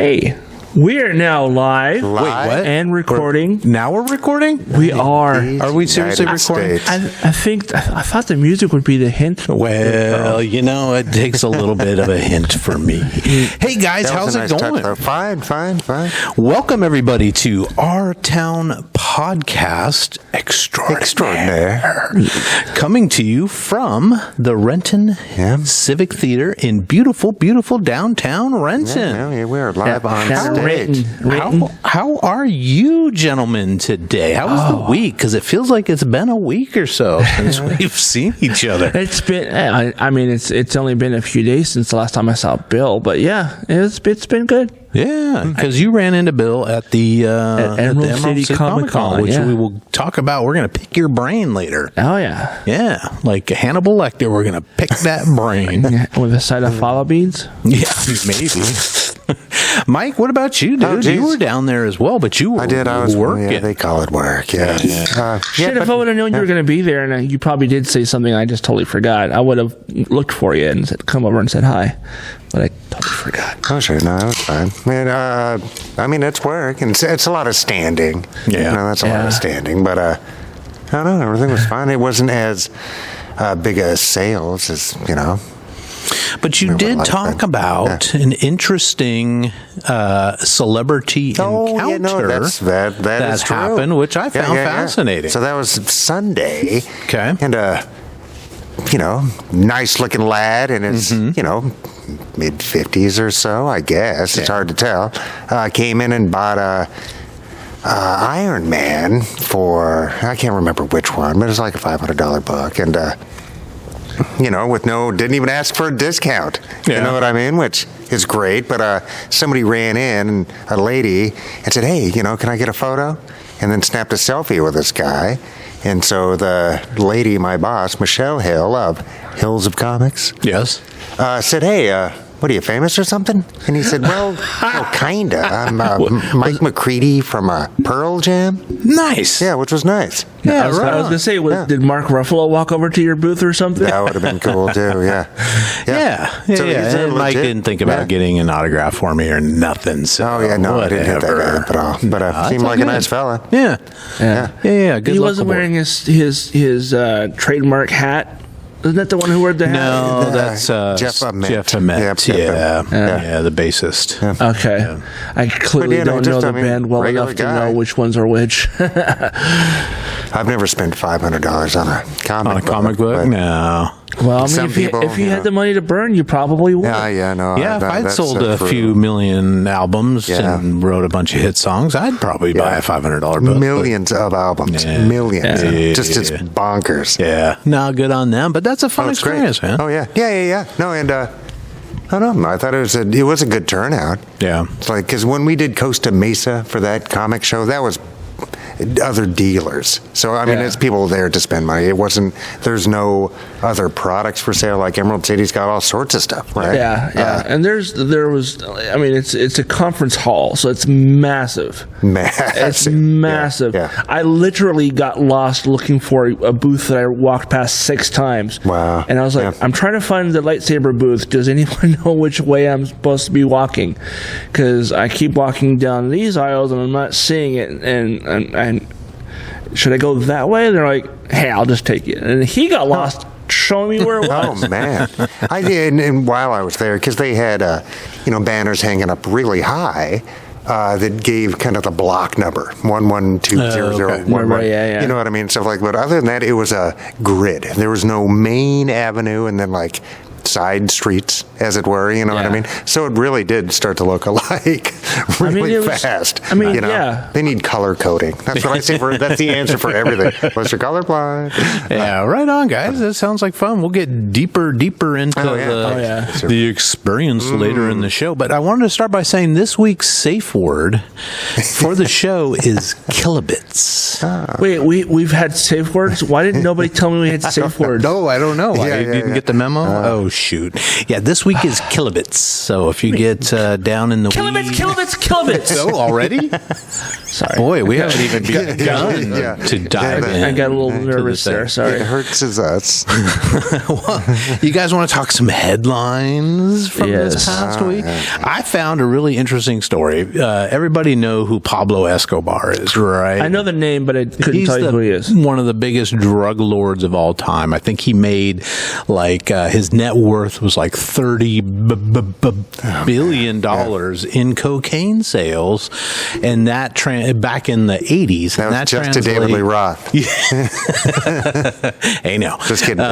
Okay, we are now live. Wait, what? And recording. Now we're recording? We are. Are we seriously recording? I thought the music would be the hint. Well, you know, it takes a little bit of a hint for me. Hey, guys, how's it going? Fine. Welcome, everybody, to Our Town Podcast Extraordinaire. Coming to you from the Renton Civic Theater in beautiful, beautiful downtown Renton. Yeah, we're live on stage. How are you, gentlemen, today? How was the week? Because it feels like it's been a week or so since we've seen each other. It's been. I mean, it's only been a few days since the last time I saw Bill, but yeah, it's been good. Yeah, because you ran into Bill at the Emerald City Comic-Con, which we will talk about. We're going to pick your brain later. Oh, yeah. Yeah, like Hannibal Lecter, we're going to pick that brain. With a side of fava beans? Yeah, maybe. Mike, what about you, dude? You were down there as well, but you were I was working. Yeah, they call it work, yeah. Shit, if I would have known you were going to be there, and you probably did say something I just totally forgot, I would have looked for you and come over and said hi. But I totally forgot. Oh, sure. No, it was fine. I mean, it's work, and it's a lot of standing. Yeah. That's a lot of standing. But, I don't know. Everything was fine. It wasn't as big a sales as, But you did talk about an interesting celebrity encounter that is true. happened, which I found fascinating. So that was Sunday. Okay. And nice looking lad in his, mid-50s or so, I guess. It's hard to tell. Came in and bought a Iron Man for, I can't remember which one, but it was like a $500 book. And, didn't even ask for a discount. You know what I mean? Which is great. But somebody ran in, a lady, and said, hey, can I get a photo? And then snapped a selfie with this guy. And so the lady, my boss, Michelle Hill of Hills of Comics, said, hey, what are you, famous or something? And he said, well, kinda. I'm Mike McCready from Pearl Jam. Nice. Yeah, which was nice. Yeah, I was going to say, did Mark Ruffalo walk over to your booth or something? That would have been cool, too, yeah. And Mike didn't think about getting an autograph for me or nothing. So I didn't hit that guy at all. But seemed like a nice fella. Yeah. Good He luck wasn't aboard. wearing his trademark hat. Isn't that the one who wore the hat? No, that's Jeff Ament. Yeah, the bassist. Yeah. Okay. Yeah. I clearly don't know the band well enough to know which ones are which. I've never spent $500 on a comic book. No. Well, I mean, if you had the money to burn, you probably would. If I'd sold a few million albums and wrote a bunch of hit songs, I'd probably buy a $500 book. Millions of albums. Millions. Yeah. Just it's bonkers. Yeah. No, good on them. But that's a fun experience, man. Oh, yeah. Yeah. No, and I don't know. I thought it was a good turnout. Yeah. It's like, because when we did Costa Mesa for that comic show, that was other dealers. So, I mean, it's people there to spend money. It wasn't, there's no other products for sale. Like Emerald City's got all sorts of stuff, right? Yeah. And it's a conference hall, so it's massive. It's massive. Yeah. I literally got lost looking for a booth that I walked past 6 times. Wow. And I was like, I'm trying to find the lightsaber booth. Does anyone know which way I'm supposed to be walking? Because I keep walking down these aisles and I'm not seeing it. And should I go that way? And they're like, hey, I'll just take you. And he got lost showing me where it was. Oh, man. I did, and while I was there, because they had, banners hanging up really high that gave kind of the block number, 112001. Yeah. You know what I mean? Stuff like, but other than that, it was a grid. There was no main avenue and then like side streets, as it were, you know what I mean? So it really did start to look alike really fast. They need color coding. That's what I say that's the answer for everything. Unless you're colorblind. Yeah, right on, guys. That sounds like fun. We'll get deeper into the experience later in the show. But I wanted to start by saying this week's safe word for the show is kilobits. Wait, we've had safe words? Why didn't nobody tell me we had safe words? No, I don't know. I didn't get the memo. shoot. Yeah, this week is kilobits. So if you get down in the kilobits. So already? Sorry. Boy, we haven't even begun to dive in. I got a little nervous there. Sorry. It hurts us. Well, you guys want to talk some headlines from this past week? I found a really interesting story. Everybody know who Pablo Escobar is, right? I know the name, but I couldn't tell you who he is. One of the biggest drug lords of all time. I think he made his net worth was like $30 billion in cocaine sales, and that back in the 80s. That was just to David Lee Roth. Hey, no. Just kidding.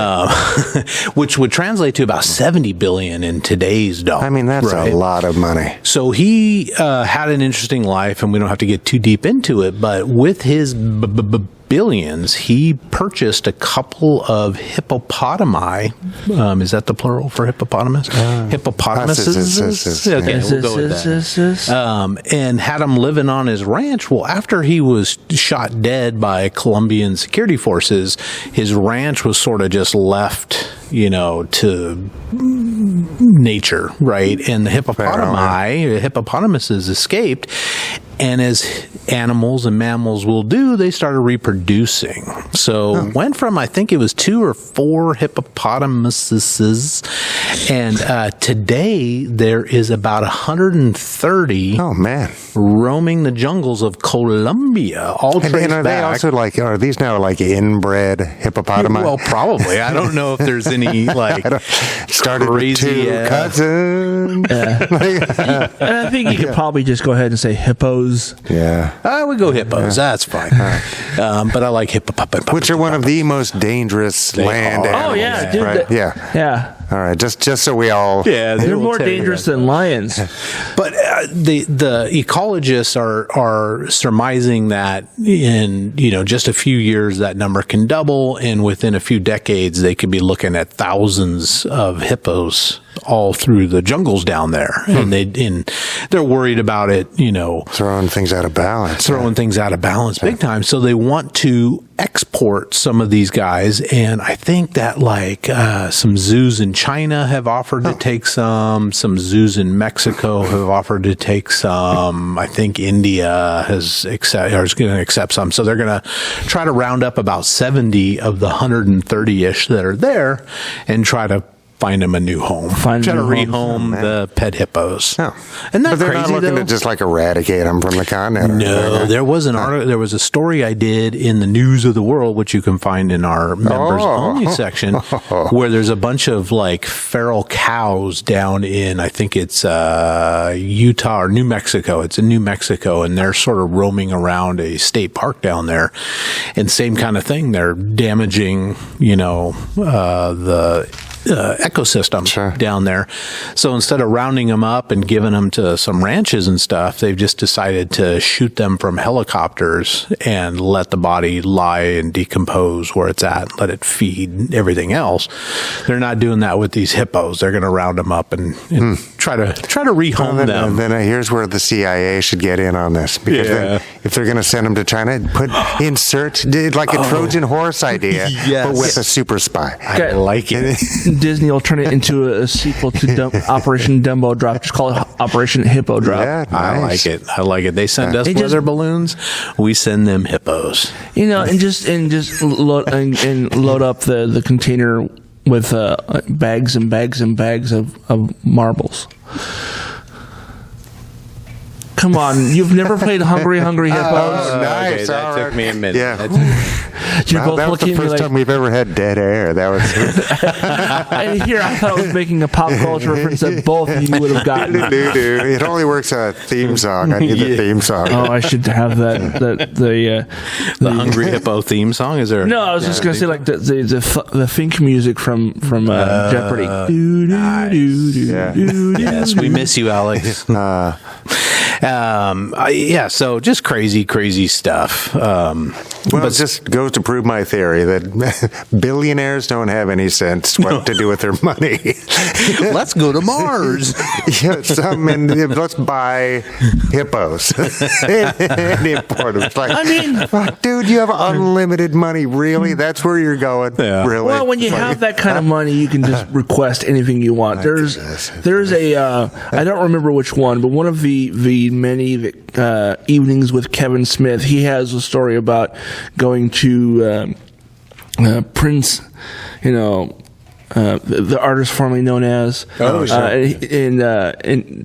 Which would translate to about $70 billion in today's dollars. I mean, that's a lot of money. So he had an interesting life, and we don't have to get too deep into it, but with his billions, he purchased a couple of hippopotami. Is that the plural for hippopotamus? Hippopotamuses? Okay, we'll go with that. And had him living on his ranch. Well, after he was shot dead by Colombian security forces, his ranch was sort of just left, to nature, right? And the hippopotamuses escaped. And as animals and mammals will do, they started reproducing. So went from, I think it was 2 or 4 hippopotamuses. And today there is about 130 roaming the jungles of Colombia. All traced and are back. They also are these now like inbred hippopotami? Well, probably. I don't know if there's any started crazy with 2 cousins. I think you could probably just go ahead and say hippos. Yeah. I would go hippos. That's fine. But I like hippopotamus. Which are one of the most dangerous land animals. Oh, yeah, dude. Right? Yeah. All right, just so we all... Yeah, they're more dangerous than lions. But the ecologists are surmising that in just a few years that number can double, and within a few decades they could be looking at thousands of hippos all through the jungles down there, and they're worried about it. Throwing things out of balance. Big time. So they want to export some of these guys, and I think that some zoos in China have offered to take some zoos in Mexico have offered to take some. I think India is going to accept some. So they're going to try to round up about 70 of the 130-ish that are there and try to find them a new home. Try to rehome the pet hippos. Oh. And but they're not looking to just eradicate them from the continent. No, there was an article. There was a story I did in the News of the World, which you can find in our members only section, where there's a bunch of feral cows down in, I think it's Utah or New Mexico. It's in New Mexico, and they're sort of roaming around a state park down there. And same kind of thing. They're damaging, the ecosystem down there. So instead of rounding them up and giving them to some ranches and stuff, they've just decided to shoot them from helicopters and let the body lie and decompose where it's at, let it feed everything else. They're not doing that with these hippos. They're going to round them up and try to rehome them. Then here's where the CIA should get in on this, because then if they're going to send them to China, insert like a Trojan horse idea, but with a super spy. I like it. Disney will turn it into a sequel to Operation Dumbo Drop. Just call it Operation Hippo Drop. Yeah, nice. I like it. They send us weather balloons. We send them hippos. And just load up the container with bags and bags and bags of marbles. Come on, you've never played Hungry Hippos? Oh, nice. Okay, that took me a minute. Yeah. That was the first time we've ever had dead air. That was. And here, I thought I was making a pop culture reference that both of you would have gotten. It only works a theme song. I need the theme song. Oh, I should have the Hungry Hippo theme song. Is there? No, I was just gonna say the think music from Jeopardy. Nice. Yes, we miss you, Alex. So just crazy stuff. Well, it just goes to prove my theory that billionaires don't have any sense what to do with their money. Let's go to Mars. Let's buy hippos and import them. It's like, fuck, dude, you have unlimited money. Really? That's where you're going? Yeah. Really? Well, when you have that kind of money, you can just request anything you want. There's a I don't remember which one, but one of the many evenings with Kevin Smith, he has a story about going to Prince, the artist formerly known as, and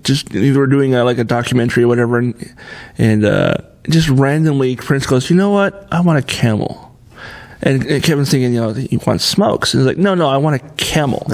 just they were doing like a documentary or whatever, and just randomly Prince goes, you know what? I want a camel. And Kevin's thinking, he wants smokes. And he's like, no, I want a camel.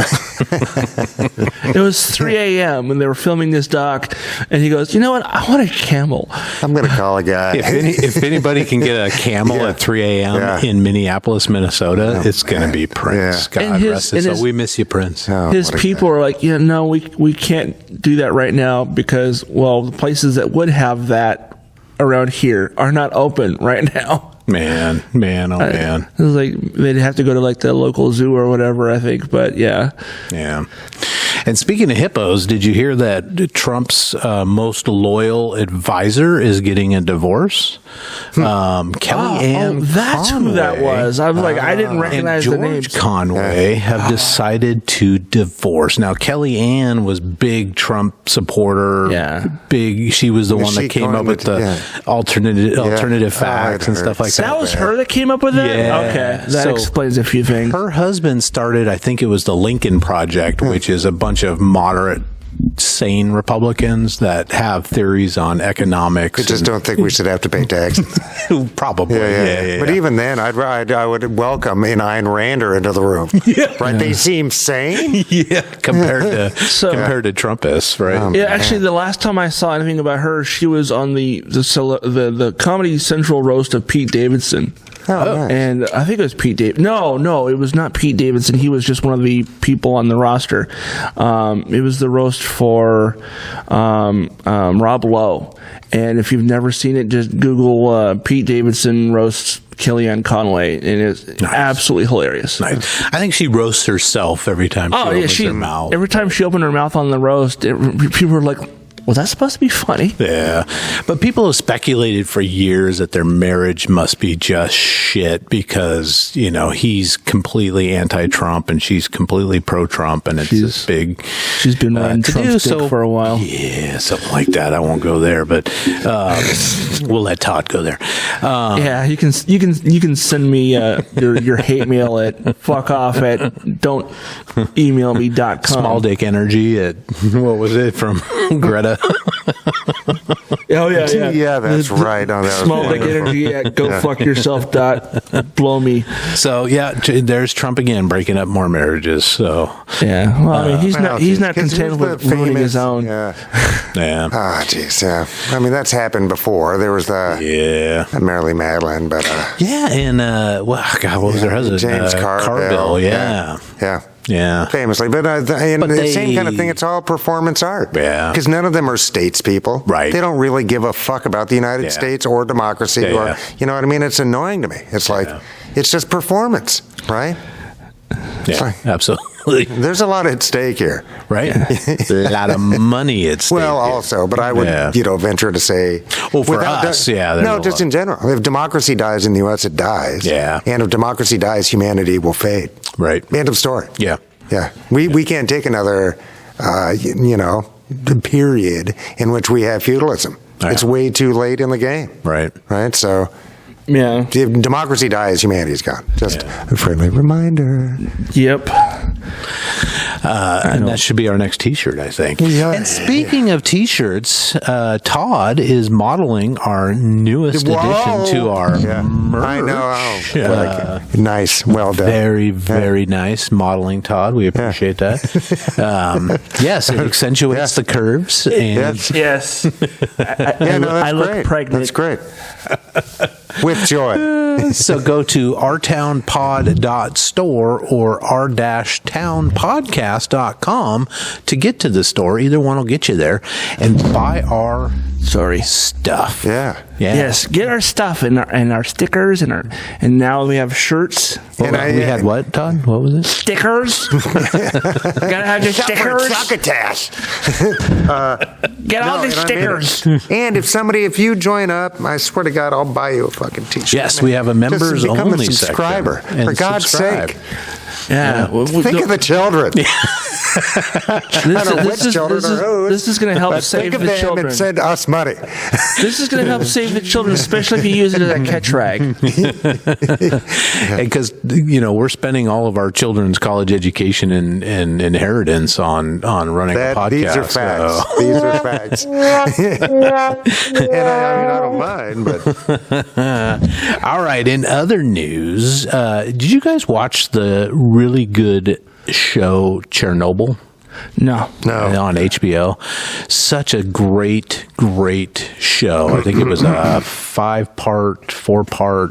It was 3 a.m. when they were filming this doc, and he goes, you know what? I want a camel. I'm going to call a guy. If anybody can get a camel at 3 a.m. in Minneapolis, Minnesota, it's going to be Prince. God rest his soul. We miss you, Prince. His people are like, no, we can't do that right now because, the places that would have that around here are not open right now. Man, man. It was like they'd have to go to like the local zoo or whatever, I think. But yeah. And speaking of hippos, did you hear that Trump's most loyal advisor is getting a divorce? Kellyanne that's Conway, who that was. I was like, I didn't recognize the names. George Conway have decided to divorce. Now, Kellyanne was big Trump supporter. Yeah. Big. She was the one that came up with the alternative facts and stuff like that. That was her that came up with it? Yeah. Okay. That explains a few things. Her husband started, I think it was the Lincoln Project, which is a bunch of moderate, sane Republicans that have theories on economics. I just don't think we should have to pay taxes. Probably. Yeah. But even then, I would welcome an Ayn Rander into the room. Right? They seem sane. Compared to Trumpists, right? Actually, the last time I saw anything about her, she was on the Comedy Central roast of Pete Davidson. Nice. And I think it was Pete Davidson. No, it was not Pete Davidson. He was just one of the people on the roster. It was the roast for Rob Lowe. And if you've never seen it, just Google Pete Davidson roasts Kellyanne Conway, and it's absolutely hilarious. Nice. I think she roasts herself every time she opens her mouth. Every time she opened her mouth on the roast, people were like, was that supposed to be funny? Yeah. But people have speculated for years that their marriage must be just shit because, he's completely anti-Trump and she's completely pro-Trump, and it's this big... She's been riding Trump's dick for a while. Yeah, something like that. I won't go there, but we'll let Todd go there. You can send me your hate mail at fuckoff@don'temailme.com. Small dick energy at, what was it, from Greta? Yeah, that's right. Small dick energy at gofuckyourself.blow me. So there's Trump again breaking up more marriages. So he's not content with ruining his own. Yeah. Jeez. Yeah. I mean, that's happened before. There was Mary Madeline, but and what was her husband? James Carville. Yeah. Famously. But the same kind of thing, it's all performance art. Yeah. Because none of them are statespeople. Right. They don't really give a fuck about the United States or democracy. Or you know what I mean? It's annoying to me. It's like, it's just performance, right? Yeah, absolutely. There's a lot at stake here. Right. A lot of money at stake. Well, also, but I would, venture to say... Well, for us, just in general. If democracy dies in the U.S., it dies. Yeah. And if democracy dies, humanity will fade. Right. End of story. Yeah. Yeah. We can't take another, period in which we have feudalism. Right. It's way too late in the game. Right. Right? So... Yeah. If democracy dies, humanity's gone. Just a friendly reminder. Yep. And that should be our next T-shirt, I think. Yeah. And speaking of T-shirts, Todd is modeling our newest addition to our merch. I know. Nice. Well done. Very, very nice modeling, Todd. We appreciate that. Yes, it accentuates the curves. And yes. I look great. pregnant. That's great. With joy. So go to ourtownpod.store or r-townpodcast.com funpodcast.com to get to the store. Either one will get you there and buy our stuff. Yeah. Yes, get our stuff and our stickers and now we have shirts. We had what, Todd? What was it? Stickers. Gotta have your stickers. Succotash. Get all the stickers. And if you join up, I swear to God, I'll buy you a fucking t-shirt. Yes, we have a members Just become only a subscriber. section. For God's sake. Yeah. Think of the children. This is going to help save the children. And send us money. This is going to help save the children, especially if you use it as a catch rag. Because we're spending all of our children's college education and inheritance on running a podcast. These are facts. So. These are facts. And I don't mind, but all right. In other news, did you guys watch the really good show Chernobyl? No. On HBO. Such a great show. I think it was a 4-part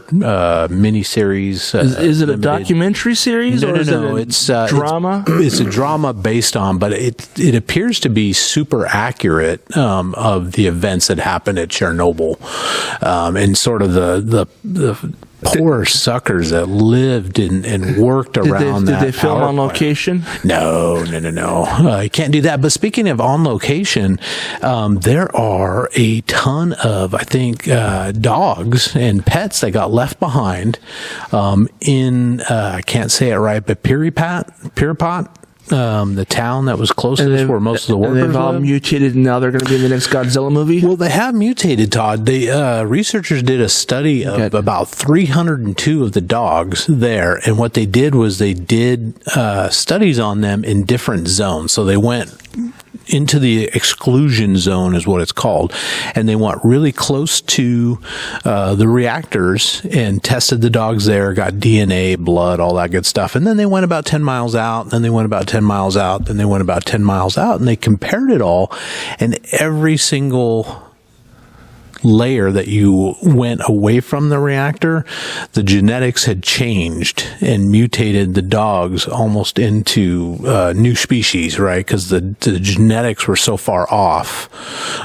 miniseries. Is it a documentary series? No, or is no. It a drama? It's a drama based on, but it appears to be super accurate of the events that happened at Chernobyl, and sort of the poor suckers that lived and worked around that. Did they film on location? No. You can't do that. But speaking of on location, there are a ton of, I think, dogs and pets that got left behind in, I can't say it right, but Piripot. The town that was closest where most of the workers they've all lived. Mutated, and now they're going to be in the next Godzilla movie? Well, they have mutated, Todd. The researchers did a study of about 302 of the dogs there, and what they did was they did studies on them in different zones. So they went into the exclusion zone is what it's called, and they went really close to the reactors and tested the dogs there, got DNA, blood, all that good stuff, and then they went about 10 miles out, then they went about 10 miles out, then they went about 10 miles out, and they compared it all, and every single layer that you went away from the reactor, the genetics had changed and mutated the dogs almost into new species, right? Because the genetics were so far off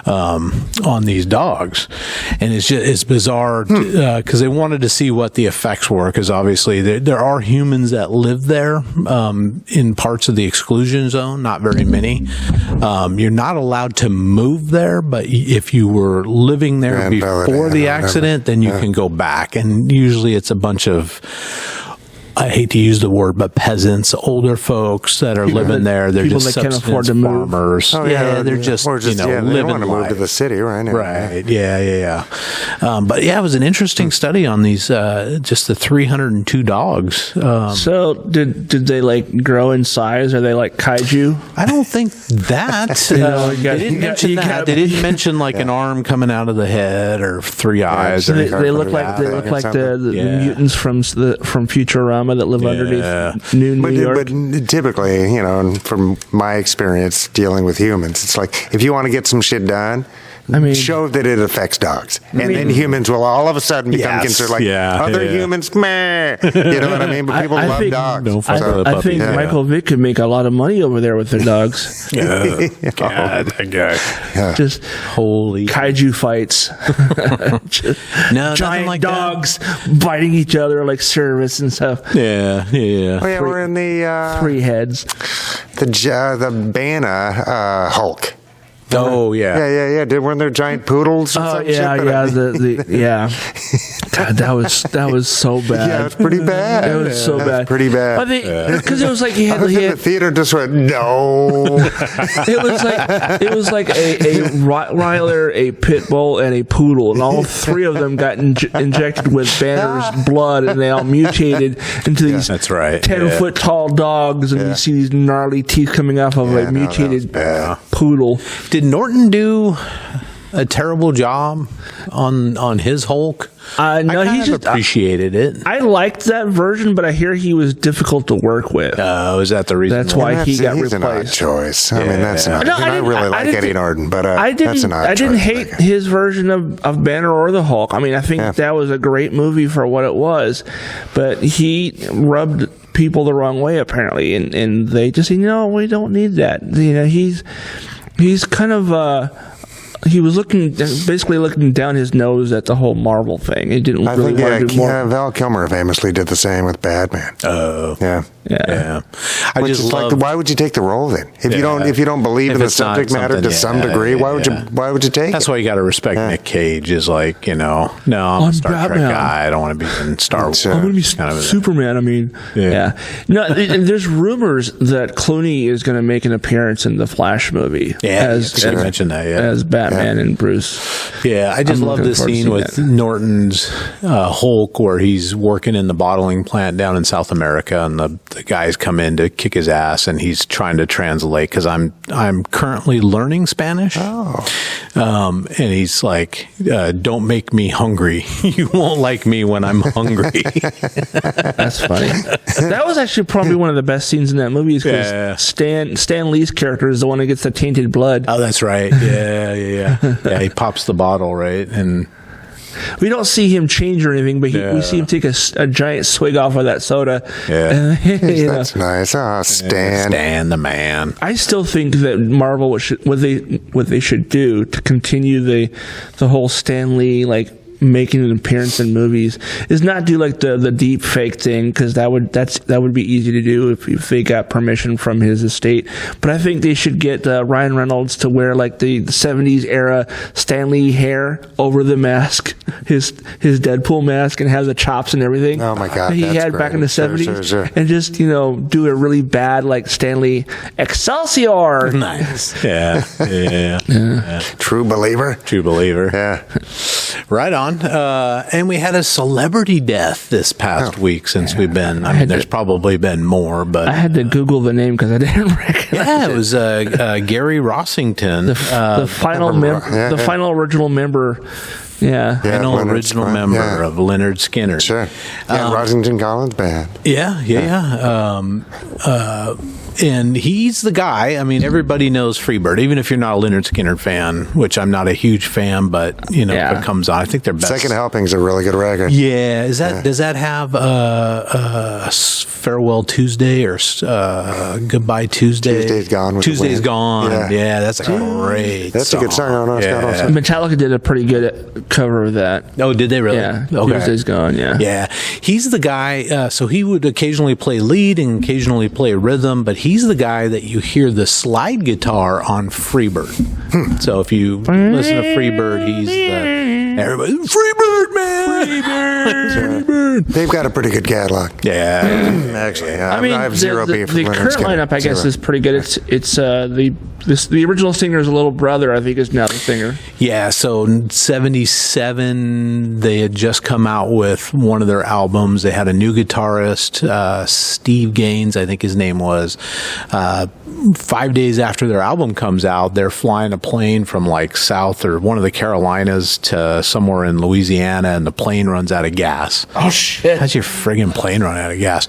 on these dogs, and it's bizarre because they wanted to see what the effects were. Because obviously there are humans that live there in parts of the exclusion zone, not very many. You're not allowed to move there, but if you were living there before the accident, then you can go back. And usually it's a bunch of, I hate to use the word, but peasants, older folks that are living there. They're people just that can't afford to move. Farmers. They're just, they living want to move life. to the city, right? Right. Yeah. But yeah, it was an interesting study on these, just the 302 dogs. So did they like grow in size? Are they like kaiju? I don't think that. They didn't mention that. They didn't mention like an arm coming out of the head or 3 eyes. So they look like the mutants from Futurama that live underneath New York. But typically, from my experience dealing with humans, it's like if you want to get some shit done, show that it affects dogs, and then humans will all of a sudden become considered like other humans. Meh, you know what I mean? But people love dogs. I think Michael Vick could make a lot of money over there with their dogs. God, that guy. Just holy kaiju fights. Giant like dogs biting each other like Service and stuff. Yeah. We're in the 3 heads. The Banner Hulk. Oh yeah. Weren't there giant poodles? Oh yeah. God, that was so bad. Yeah, it was pretty bad. It was so bad. Pretty bad. Because it was like the theater just went no. It was like a Rottweiler, a pit bull, and a poodle, and all 3 of them got injected with Banner's blood, and they all mutated into these 10-foot tall dogs, and you see these gnarly teeth coming off of a mutated poodle. Did Norton do a terrible job on his Hulk? No, he just appreciated it. I liked that version, but I hear he was difficult to work with. Is that the reason? That's why he got he's replaced. An odd choice. I mean, that's not. I really like Eddie Norton, but that's an odd choice. I didn't hate his version of Banner or the Hulk. I mean, I think that was a great movie for what it was, but he rubbed people the wrong way apparently, and they just say, no, we don't need that. He's kind of he was basically looking down his nose at the whole Marvel thing. He didn't really want to do more. Val Kilmer famously did the same with Batman. Oh, yeah. I just love, why would you take the role then? If you don't believe in the subject matter to some degree, why would you take it? That's why you got to respect Nick Cage. Is like, no, I'm a Star Trek guy. I don't want to be in Star Wars. I'm going to be Superman. I mean, no. And there's rumors that Clooney is going to make an appearance in the Flash movie. Yeah, you mentioned that. Yeah, as Batman and Bruce. Yeah, I just love this scene with Norton's Hulk, where he's working in the bottling plant down in South America, and the guys come in to kick his ass, and he's trying to translate because I'm currently learning Spanish. And he's like, "Don't make me hungry. You won't like me when I'm hungry." That's funny. That was actually probably one of the best scenes in that movie, because Stan Lee's character is the one that gets the tainted blood. Oh, that's right. Yeah. He pops the bottle, right, and we don't see him change or anything, but we see him take a giant swig off of that soda. Yeah, that's nice. Oh, Stan the man. I still think that Marvel what they should do to continue the whole Stan Lee making an appearance in movies is not do like the deep fake thing, because that would be easy to do if they got permission from his estate. But I think they should get Ryan Reynolds to wear like the 70s era Stan Lee hair over the mask, his Deadpool mask, and have the chops and everything. Oh my God, he had back in the 70s, sure. And just do a really bad like Stan Lee Excelsior. Nice. Yeah. True believer. Yeah. Right on. And we had a celebrity death this past week since we've been. I mean, there's probably been more, but I had to Google the name because I didn't recognize it. Yeah, it was Gary Rossington, the final the final original member. Final original member of Leonard Skinner. Sure. Rossington Collins Band. And he's the guy. I mean, everybody knows Freebird, even if you're not a Leonard Skinner fan, which I'm not a huge fan, but if it comes on, I think their best. Second Helping's a really good record. Yeah, does that have Farewell Tuesday or Goodbye Tuesday? Tuesday's Gone. Yeah, that's a great. That's song. a good song. Metallica did a pretty good cover of that. Oh, did they really? Yeah. Okay. Tuesday's Gone. Yeah. He's the guy. So he would occasionally play lead and occasionally play rhythm, but he's the guy that you hear the slide guitar on Freebird. So if you listen to Freebird, he's everybody Freebird, man. Freebird. They've got a pretty good catalog. Yeah. Actually, I mean, I have zero beef. The current lineup, I guess, is pretty good. It's the original singer's little brother, I think, is now the singer. Yeah. So in '77, they had just come out with one of their albums. They had a new guitarist, Steve Gaines, I think his name was. 5 days after their album comes out, they're flying a plane from like South or one of the Carolinas to somewhere in Louisiana, and the plane runs out of gas. Oh shit! How's your friggin' plane run out of gas?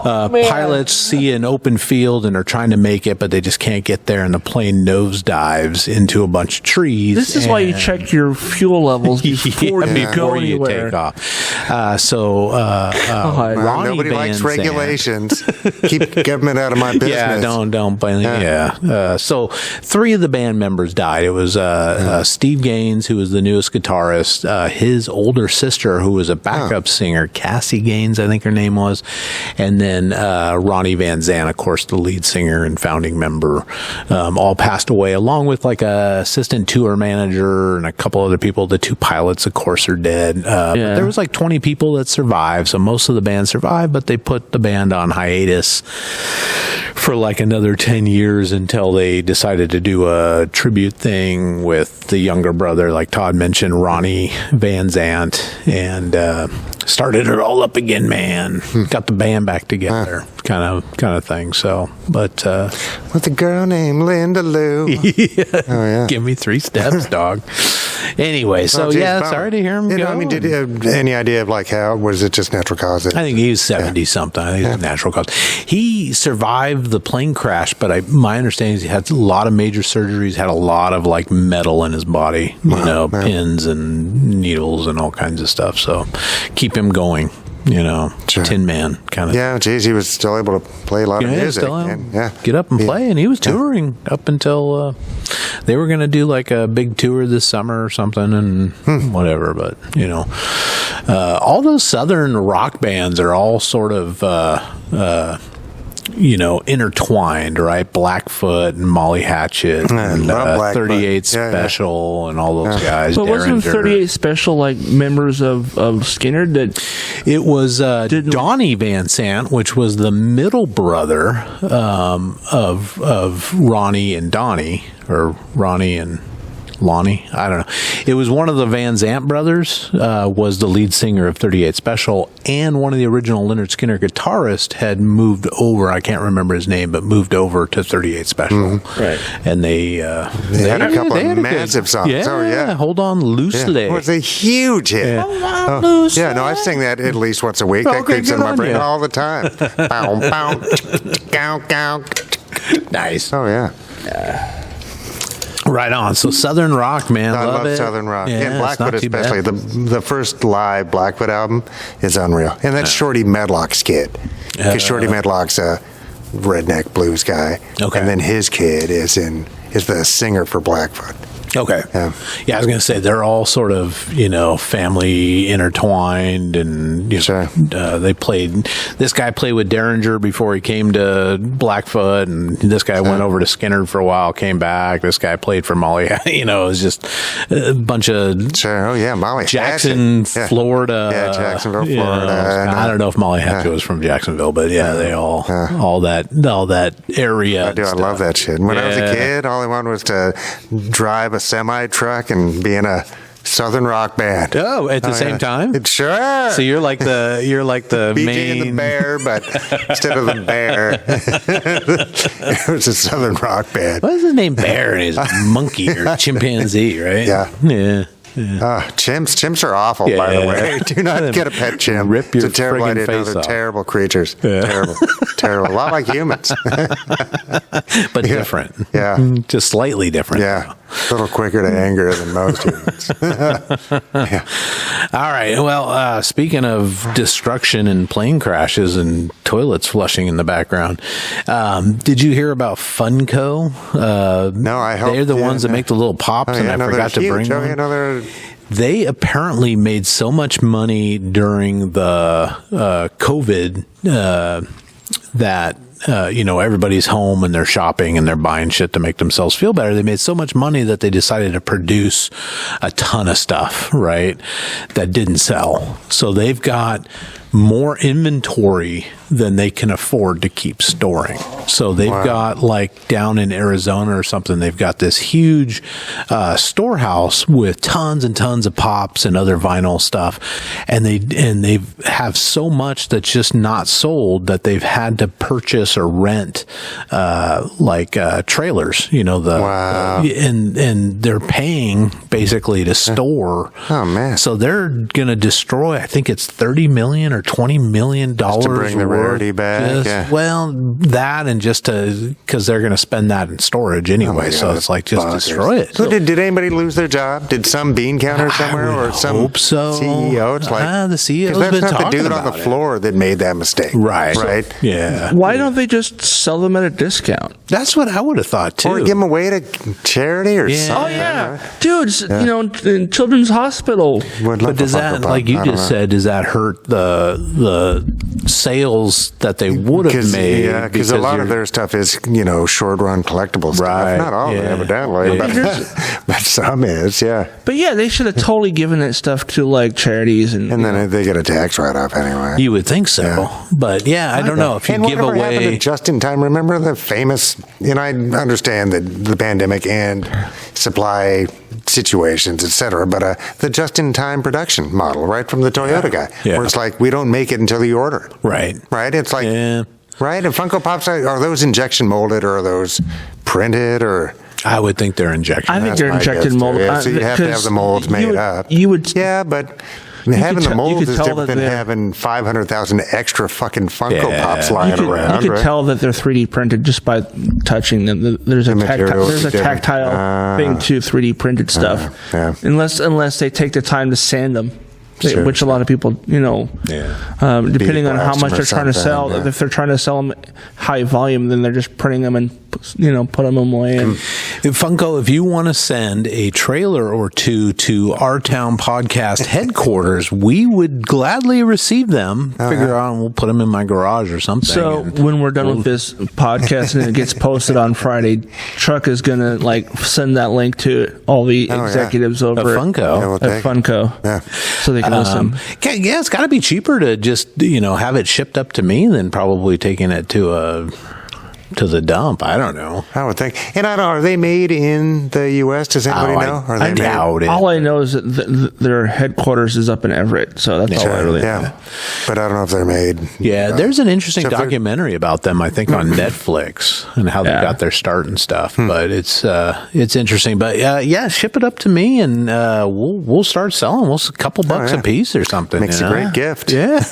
Man. Pilots see an open field and are trying to make it, but they just can't get there, and the plane nosedives into a bunch of trees. This is why you check your fuel levels before you go anywhere. You take off. Nobody likes regulations. Keep government out of my business. Yeah, don't blame me. Yeah. So 3 of the band members died. It was Steve Gaines, who was the newest guitarist, his older sister, who was a backup singer, Cassie Gaines, I think her name was, and then Ronnie Van Zant, of course, the lead singer and founding member, all passed away, along with like a assistant tour manager and a couple other people. The 2 pilots, of course, are dead. But there was like 20 people that survived, so most of the band survived, but they put the band on hiatus for like another 10 years until they decided to do a tribute thing with the younger brother, like Todd mentioned, Ronnie Van Zant, and started it all up again, man. Got the band back together, kind of thing. So, but with a girl named Linda Lou. Give me 3 steps, dog. Anyway, so sorry to hear him go. I mean, did you have any idea of like how? Was it just natural causes? I think he was 70 something. I think it was natural cause. He survived the plane crash, but my understanding is he had a lot of major surgeries, had a lot of like metal in his body, pins and needles and all kinds of stuff. So keep him going. Tin Man kind of. Yeah, geez, he was still able to play a lot of music. Get up and play, and he was touring up until they were going to do like a big tour this summer or something, and whatever. But all those southern rock bands are all sort of intertwined, right? Blackfoot and Molly Hatchet and 38 Special and all those guys. But wasn't 38 Special like members of Skinner? That it was Donnie Van Sant, which was the middle brother of Ronnie and Donnie, or Ronnie and Lonnie, I don't know. It was one of the Van Zant brothers, was the lead singer of 38 Special, and one of the original Lynyrd Skynyrd guitarists had moved over, I can't remember his name, but moved over to 38 Special. Right. And they had a couple of massive songs. Yeah, Hold On Loosely. It was a huge hit. Yeah. Hold on loosely. Yeah, no, I sing that at least once a week. That creeps in my brain all the time. Bow, bow, gow, gow. Nice. Oh, yeah. Right on. So Southern rock, man. I love it. Southern rock. Yeah, and Blackfoot especially. The first live Blackfoot album is unreal. And that's Shorty Medlock's kid. Because Shorty Medlock's a redneck blues guy. Okay. And then his kid is the singer for Blackfoot. Okay. Yeah, I was going to say they're all sort of, family intertwined, and they played. This guy played with Derringer before he came to Blackfoot, and this guy went over to Skinner for a while, came back. This guy played for Molly. It was just a bunch of Molly Jackson, Florida. Yeah, Jacksonville, Florida. I don't know if Molly Hatchet was from Jacksonville, but they all that area. I do. I love that shit. When I was a kid, all I wanted was to drive a semi truck and be in a Southern rock band. Oh, at the same time? Sure. So you're like the BJ main and the Bear, but instead of the bear, it was a Southern rock band. What is his name? Bear, and he's a monkey or chimpanzee, right? Yeah. Chimps are awful, by the way. Do not get a pet chimp. Rip your it's a terrible idea. face They're off. terrible creatures. Yeah. Terrible. A lot like humans. But different. Yeah. Just slightly different. Yeah. A little quicker to anger than most humans. All right. Well, speaking of destruction and plane crashes and toilets flushing in the background, did you hear about Funko? No, I hope. They're the ones that make the little pops, and I forgot to bring them. They apparently made so much money during the COVID that everybody's home and they're shopping and they're buying shit to make themselves feel better. They made so much money that they decided to produce a ton of stuff, right, that didn't sell. So they've got more inventory than they can afford to keep storing. So they've got, like, down in Arizona or something, they've got this huge storehouse with tons and tons of pops and other vinyl stuff, and they have so much that's just not sold that they've had to purchase or rent trailers, and they're paying basically to store. Oh man. So they're going to destroy, I think it's $30 million or $20 million just to bring the rarity back. Well, that, and just because they're going to spend that in storage anyway. So it's like, just destroy it. So did anybody lose their job? Did some bean counter somewhere or some hope so. CEO? It's like the CEO's that's been not talking the dude about on the floor that made that mistake, right? Yeah. Why don't they just sell them at a discount? That's what I would have thought too. Or give them away to charity or something. Oh yeah, dudes. In Children's Hospital. But does that, like you just said, does that hurt the sales that they would have made? Yeah, because a lot of their stuff is short run collectible stuff. Right. Not all of it, evidently, but some is. Yeah. But yeah, they should have totally given that stuff to like charities, and then they get a tax write off anyway. You would think so, but I don't know if you give away just in time. Remember the famous? I understand that the pandemic and supply situations, etc. But the just-in-time production model, right from the Toyota guy, where it's like we don't make it until you order it. Right. It's like right. And Funko Pops, are those injection molded or are those printed or? I would think they're injection. I think they're injected molded. So you have to have the molds made up. You would. Yeah, but. Having the molds is different than having 500,000 extra fucking Funko Pops lying around. You could tell that they're 3D printed just by touching them. There's a tactile thing to 3D printed stuff. Unless they take the time to sand them. which a lot of people, depending on how much they're trying to sell. Yeah. If they're trying to sell them high volume, then they're just printing them and put them away. And Funko, if you want to send a trailer or two to Our Town Podcast headquarters, we would gladly receive them. Figure out, and we'll put them in my garage or something. So when we're done with this podcast and it gets posted on Friday, Chuck is going to send that link to all the executives over at Funko. At Funko. Yeah. So they can listen. Yeah, it's got to be cheaper to just have it shipped up to me than probably taking it to the dump. I don't know. I would think. And are they made in the U.S.? Does anybody know? I doubt it. All I know is that their headquarters is up in Everett, so that's all I really know. But I don't know if they're made. Yeah, there's an interesting documentary about them, I think, on Netflix and how they got their start and stuff. But it's interesting. But ship it up to me and we'll start selling. We'll a couple bucks a piece or something. Makes a great gift. Yeah.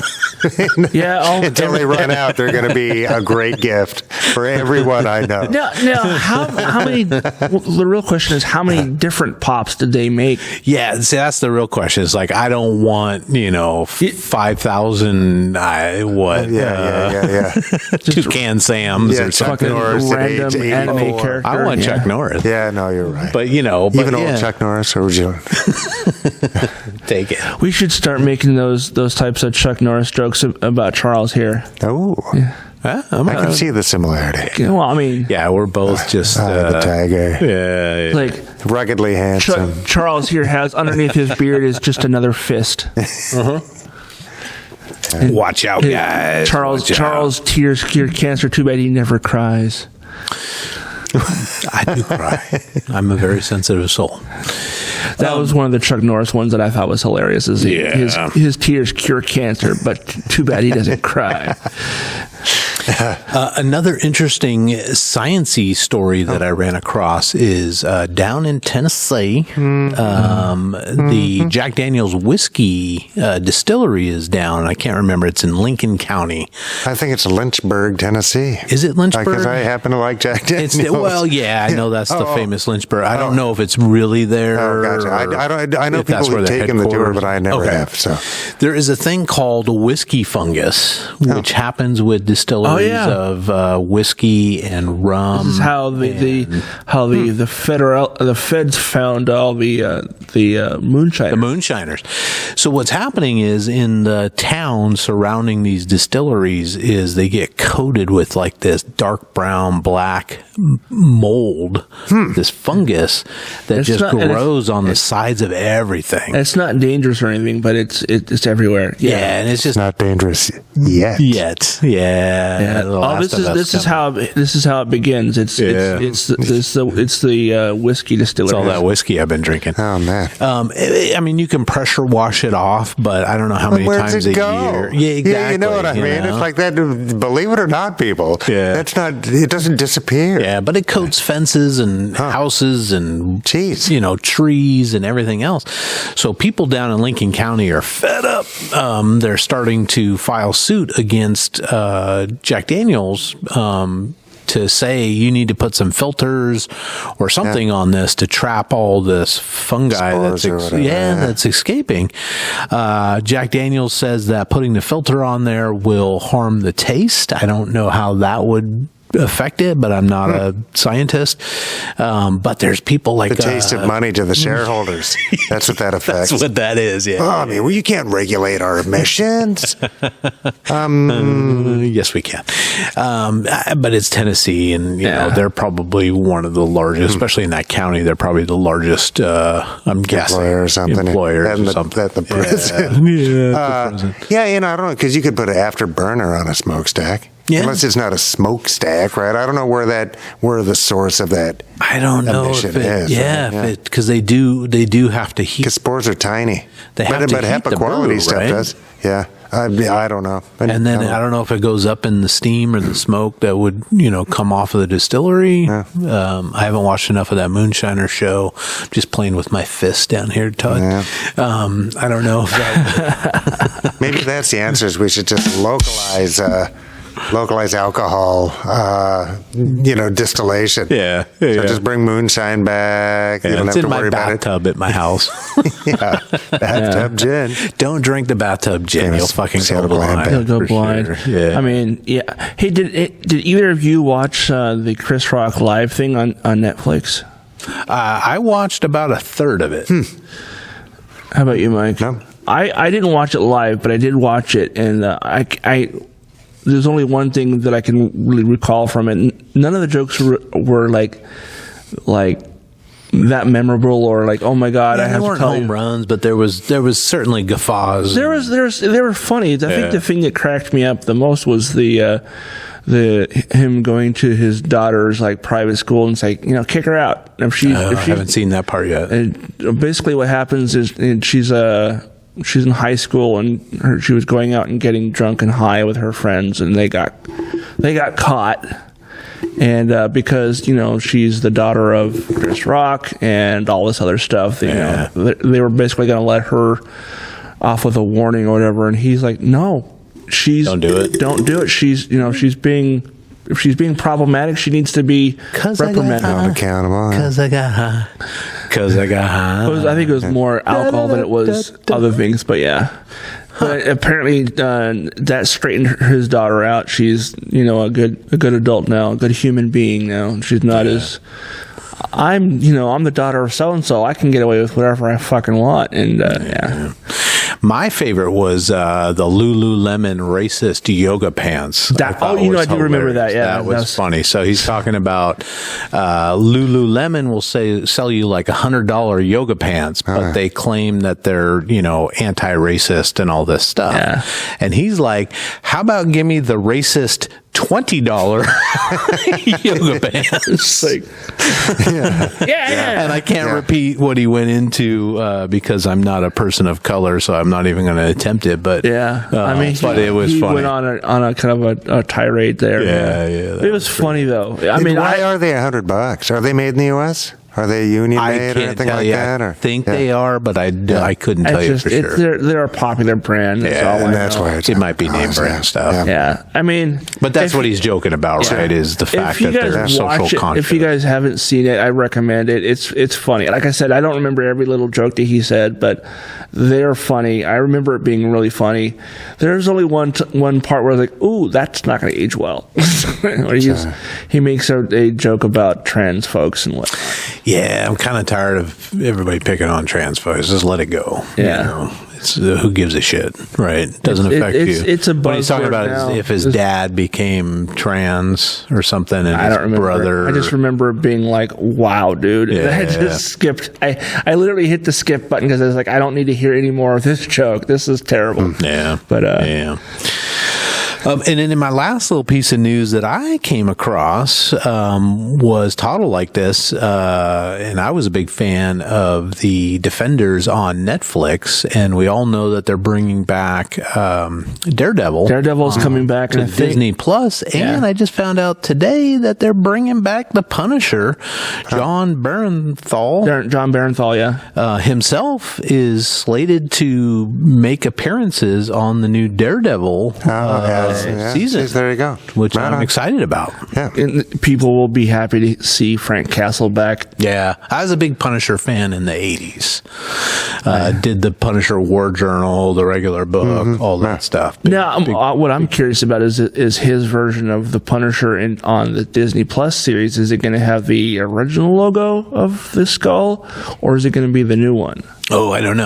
Until they run out, they're going to be a great gift for everyone I know. Now, how many? The real question is, how many different pops did they make? Yeah, see, that's the real question. It's I don't want 5,000. Toucan Sams or something. Random anime character. I want Chuck Norris. Yeah, no, you're right. But even old Chuck Norris, or would you take it? We should start making those types of Chuck Norris jokes about Charles here. Oh. Yeah. I can see the similarity. Well, I mean, we're both just the tiger. Yeah, ruggedly handsome. Charles here has underneath his beard is just another fist. Watch out, guys! Charles tears cure cancer. Too bad he never cries. I do cry. I'm a very sensitive soul. That was one of the Chuck Norris ones that I thought was hilarious. His tears cure cancer, but too bad he doesn't cry. Another interesting science-y story that I ran across is down in Tennessee. The Jack Daniel's whiskey distillery is down. I can't remember. It's in Lincoln County. I think it's Lynchburg, Tennessee. Is it Lynchburg? Because I happen to like Jack Daniel's. I know that's the famous Lynchburg. I don't know if it's really there. Oh, gotcha. I know people who've taken the tour, but I never have. So there is a thing called whiskey fungus, which happens with distilleries of whiskey and rum. This is how the feds found all the moonshine. The moonshiners. So what's happening is in the town surrounding these distilleries is they get coated with this dark brown black mold, this fungus that grows on the sides of everything. It's not dangerous or anything, but it's everywhere. Yeah, and it's just not dangerous yet. This is how it begins. It's the whiskey distillery. It's all that whiskey I've been drinking. Oh man. I mean, you can pressure wash it off, but I don't know how many times a year. Yeah, exactly. Yeah, you know what I mean. It's like that. Believe it or not, people. Yeah. That's not. It doesn't disappear. Yeah, but it coats fences and houses and trees and everything else. So people down in Lincoln County are fed up. They're starting to file suit against Jack Daniel's to say you need to put some filters or something on this to trap all this fungi that's escaping. Jack Daniel's says that putting the filter on there will harm the taste. I don't know how that would affect it, but I'm not a scientist. But there's people like the taste of money to the shareholders. That's what that affects. That's what that is. Yeah. I mean, you can't regulate our emissions. Yes, we can. But it's Tennessee, and they're probably one of the largest, especially in that county. They're probably the largest. I'm guessing employer or something. At the prison. I don't know, because you could put an afterburner on a smokestack. Yeah. Unless it's not a smokestack, right? I don't know where the source of that. I don't know if it is. Yeah, because they do have to heat. Because spores are tiny. They have to heat HEPA the quality brew, stuff right? does. Yeah. I don't know. And then I don't know if it goes up in the steam or the smoke that would, come off of the distillery. Yeah. I haven't watched enough of that Moonshiner show. I'm just playing with my fist down here, Todd. Yeah. I don't know if that. Maybe that's the answer. Is we should just localize localized alcohol, distillation. Yeah. So just bring moonshine back. Yeah, you don't it's have in to worry my about it. bathtub at my house. Bathtub gin. Don't drink the bathtub gin. Famous You'll fucking go Sailor blind. Blind. He'll go blind. Sure. Yeah. I mean, yeah. Hey, did either of you watch the Chris Rock live thing on Netflix? I watched about a third of it. How about you, Mike? No. I didn't watch it live, but I did watch it, and I there's only one thing that I can really recall from it. None of the jokes were like that memorable or like, oh my god, I have They to weren't tell home you. runs, but there was certainly guffaws. They were funny. I think the thing that cracked me up the most was the him going to his daughter's like private school and it's like, kick her out if she I haven't seen that part yet. And basically what happens is she's in high school and she was going out and getting drunk and high with her friends and they got caught. And because she's the daughter of Chris Rock and all this other stuff, they were basically going to let her off with a warning or whatever. And he's like, "No, Don't do it. Don't do it. She's being problematic. She needs to be reprimanded." Held accountable. Because I got high. I think it was more alcohol than it was other things, but yeah. But apparently, that straightened his daughter out. She's, a good adult now, a good human being now. She's not as I'm the daughter of so and so. I can get away with whatever I fucking want, and yeah. My favorite was the Lululemon racist yoga pants. I do remember that. Yeah, that was funny. So he's talking about Lululemon will sell you like $100 yoga pants, but they claim that they're anti-racist and all this stuff. Yeah. And he's like, "How about give me the racist $20 yoga pants?" Like, yeah. And I can't repeat what he went into because I'm not a person of color, so I'm not even going to attempt it. But yeah, but it was he funny. went on a kind of a tirade there. Yeah. It was funny though. Why are they $100? Are they made in the U.S.? Are they union made or anything like that? I think they are, but I couldn't tell you for sure. They're a popular brand. That's why it might be name brand stuff. Yeah, but that's what he's joking about, right? Is the fact that they're social conscious. If you guys haven't seen it, I recommend it. It's funny. Like I said, I don't remember every little joke that he said, but they're funny. I remember it being really funny. There's only one part where I was like, "Ooh, that's not going to age well." He makes a joke about trans folks and whatnot. Yeah, I'm kind of tired of everybody picking on trans folks. Just let it go. Yeah. It's who gives a shit, right? It doesn't affect you. It's a buzzword. What he's talking about is if his dad became trans or something, and his brother. I just remember being like, "Wow, dude!" Yeah. I just skipped. I literally hit the skip button because I was like, "I don't need to hear any more of this joke. This is terrible." Yeah, but yeah. And then in my last little piece of news that I came across was titled like this, and I was a big fan of the Defenders on Netflix, and we all know that they're bringing back Daredevil. Daredevil's coming back to Disney Plus, and I just found out today that they're bringing back the Punisher, John Barenthal. John Barenthal, yeah. Himself is slated to make appearances on the new Daredevil season. There you go. Which I'm excited about. Yeah. And people will be happy to see Frank Castle back. Yeah. I was a big Punisher fan in the 80s. Did the Punisher War Journal, the regular book, all that stuff. What I'm curious about is his version of the Punisher on the Disney Plus series. Is it going to have the original logo of the skull, or is it going to be the new one? Oh, I don't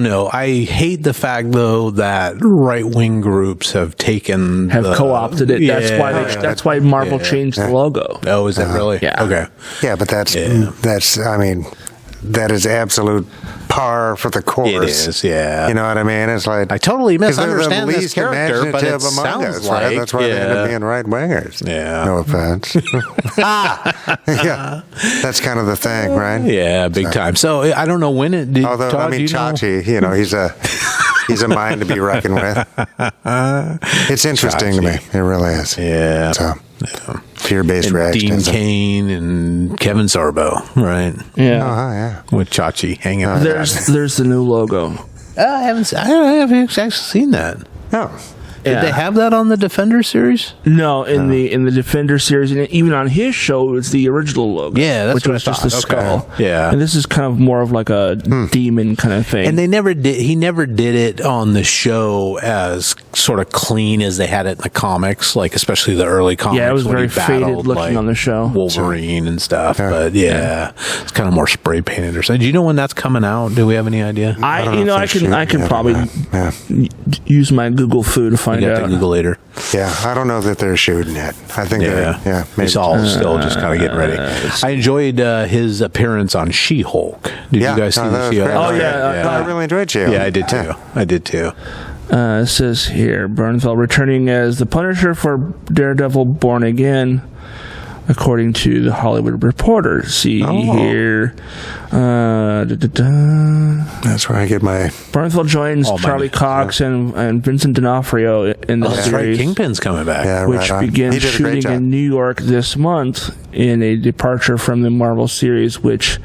know. I hate the fact, though, that right-wing groups have co-opted it. Yeah, that's why Marvel changed the logo. Oh, is that really? Yeah. Okay. Yeah, but that is absolute par for the course. It is, yeah. You know what I mean? It's like I totally misunderstand the this least character, but it imaginative among sounds us, like right? That's why they end up being right wingers. Yeah. No offense. Yeah, that's kind of the thing, right? Yeah, big time. So I don't know when it did. Although Todd, Chachi, he's a mind to be reckoned with. It's interesting to me. It really is. Yeah. So, fear-based reactions. Dean Cain and Kevin Sorbo, right? Yeah. With Chachi hanging out. There's the new logo. I haven't actually seen that. No. Did they have that on the Defender series? No, in the Defender series, and even on his show, it's the original logo. Yeah, that's which what was I just the thought. skull. Okay. Yeah, and this is kind of more of like a demon kind of thing. And they never did. He never did it on the show as sort of clean as they had it in the comics, like especially the early comics. Yeah, it was when very he battled, faded looking like, on the show. Wolverine and stuff. But it's kind of more spray painted or something. Do you know when that's coming out? Do we have any idea? I can probably use my Google Foo to find out. The Google later. Yeah, I don't know that they're shooting it. I think maybe it's all still just kind of getting ready. I enjoyed his appearance on She-Hulk. Did you guys see the She-Hulk? I really enjoyed She-Hulk. Yeah, I did too. I did too. It says here, Bernthal returning as the Punisher for Daredevil Born Again, according to the Hollywood Reporter. See here. That's where I get my... Bernthal joins Charlie Cox and Vincent D'Onofrio in the series. Right. Kingpin's coming back. Which begins shooting in New York this month in a departure from the Marvel series, which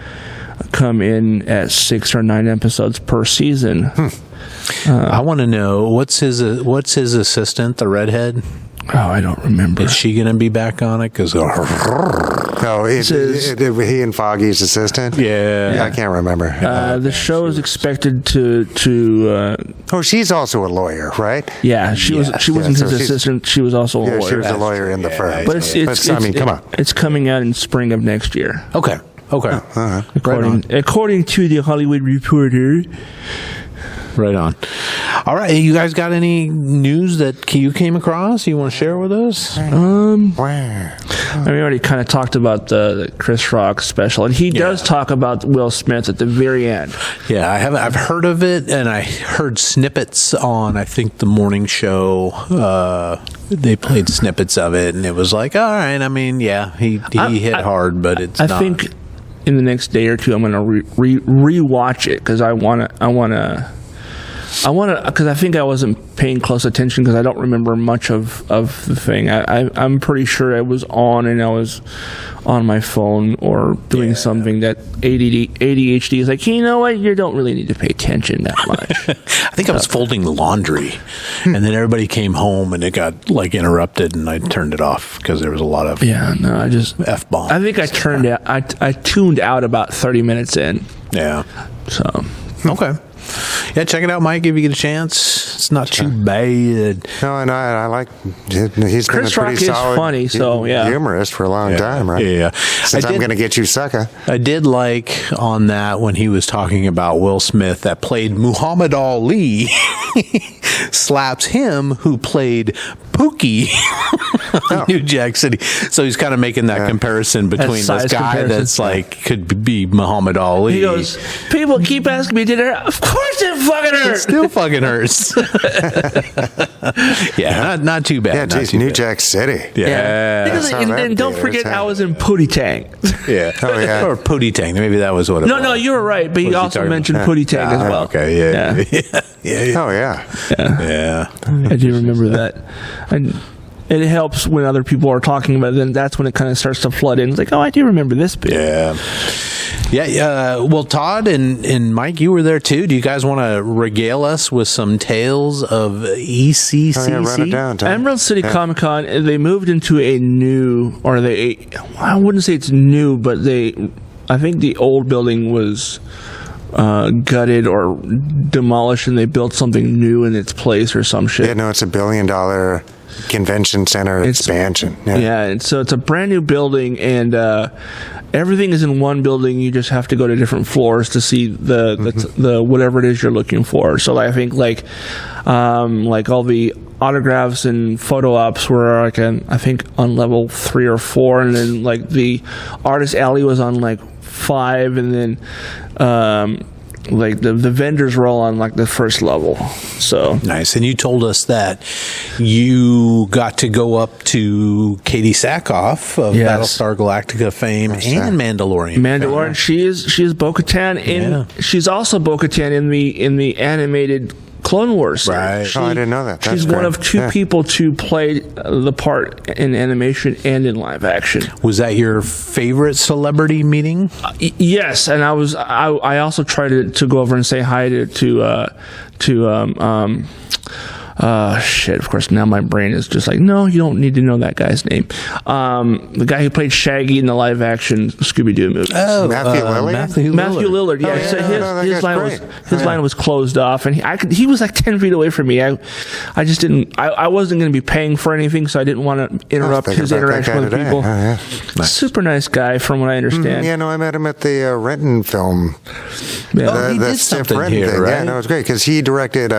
come in at 6 or 9 episodes per season. I want to know, what's his assistant, the redhead? Oh, I don't remember. Is she going to be back on it? Because he and Foggy's assistant. Yeah, I can't remember. The show is expected to. She's also a lawyer, right? Yeah, she wasn't his assistant. She was also a lawyer. She was a lawyer in the firm. But come on, it's coming out in spring of next year. Okay. According to the Hollywood Reporter. Right on. All right, you guys got any news that you came across you want to share with us? We already kind of talked about the Chris Rock special, and he does talk about Will Smith at the very end. Yeah, I've heard of it, and I heard snippets on, I think, the morning show. They played snippets of it, and it was like, all right. I mean, he hit hard, but it's not. I think in the next day or two, I'm going to rewatch it because I want to, because I think I wasn't paying close attention because I don't remember much of the thing. I'm pretty sure I was on and I was on my phone or doing something that ADHD is like, you know what, you don't really need to pay attention that much. I think I was folding laundry and then everybody came home and it got like interrupted and I turned it off because there was a lot of I just F-bomb. I think I turned out I tuned out about 30 minutes in. Yeah. So okay. Yeah, check it out, Mike, if you get a chance. It's not too bad. No, and I like... He's Chris been a pretty Rock solid is funny, so humorist for a long time, right? Yeah. Since I'm going to get you, sucker. I did like on that when he was talking about Will Smith that played Muhammad Ali slaps him who played Pookie on New Jack City. So he's kind of making that comparison between this guy that's like could be Muhammad Ali. He goes, people keep asking me, did it hurt? Of course it fucking hurts. It still fucking hurts. Not too bad. Yeah, geez, New Jack City. Yeah. And don't forget, I was in Pootie Tang. Yeah. Oh, yeah. Or Pootie Tang. Maybe that was what it was. No, you were right. But he also mentioned Pootie Tang as well. Okay, yeah. Oh, yeah. I do remember that. And it helps when other people are talking about it. Then that's when it kind of starts to flood in. It's like, oh, I do remember this bit. Yeah. Well, Todd and Mike, you were there too. Do you guys want to regale us with some tales of ECCC? Oh, yeah, run it down, Tom. Emerald City Comic Con, they moved into a new, I wouldn't say it's new, but I think the old building was gutted or demolished and they built something new in its place or some shit. Yeah, no, it's $1 billion convention center expansion. And so it's a brand new building and everything is in one building. You just have to go to different floors to see the whatever it is you're looking for. So I think like all the autographs and photo ops were like I think on level 3 or 4, and then like the artist alley was on like 5, and then like the vendors were all on like the first level. So nice. And you told us that you got to go up to Katie Sackhoff of Battlestar Galactica fame and Mandalorian. She is Bo-Katan, and she's also Bo-Katan in the animated Clone Wars series. Right. I didn't know that. She's one of 2 people to play the part in animation and in live action. Was that your favorite celebrity meeting? Yes, and I also tried to go over and say hi to Shit, of course, now my brain is just like, no, you don't need to know that guy's name. The guy who played Shaggy in the live-action Scooby-Doo movie. Oh, Matthew Lillard? Matthew Lillard, yeah. His line was closed off, and he was like 10 feet away from me. I just didn't, I wasn't going to be paying for anything, so I didn't want to interrupt his interaction with people. Nice. Super nice guy, from what I understand. Yeah, no, I met him at the Renton film. Yeah. He did something here, right? Yeah, no, it was great, because he directed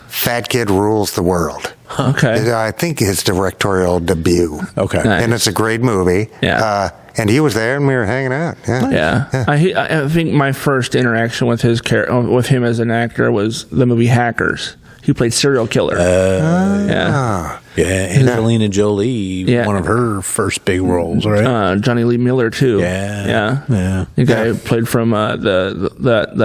Fat Kid Rules the World. Okay. I think his directorial debut. Okay. Nice. And it's a great movie. Yeah. And he was there, and we were hanging out. Yeah. I think my first interaction with with him as an actor was the movie Hackers. He played serial killer. Yeah, Angelina Jolie, one of her first big roles, right? Johnny Lee Miller too. Yeah. The guy who played from that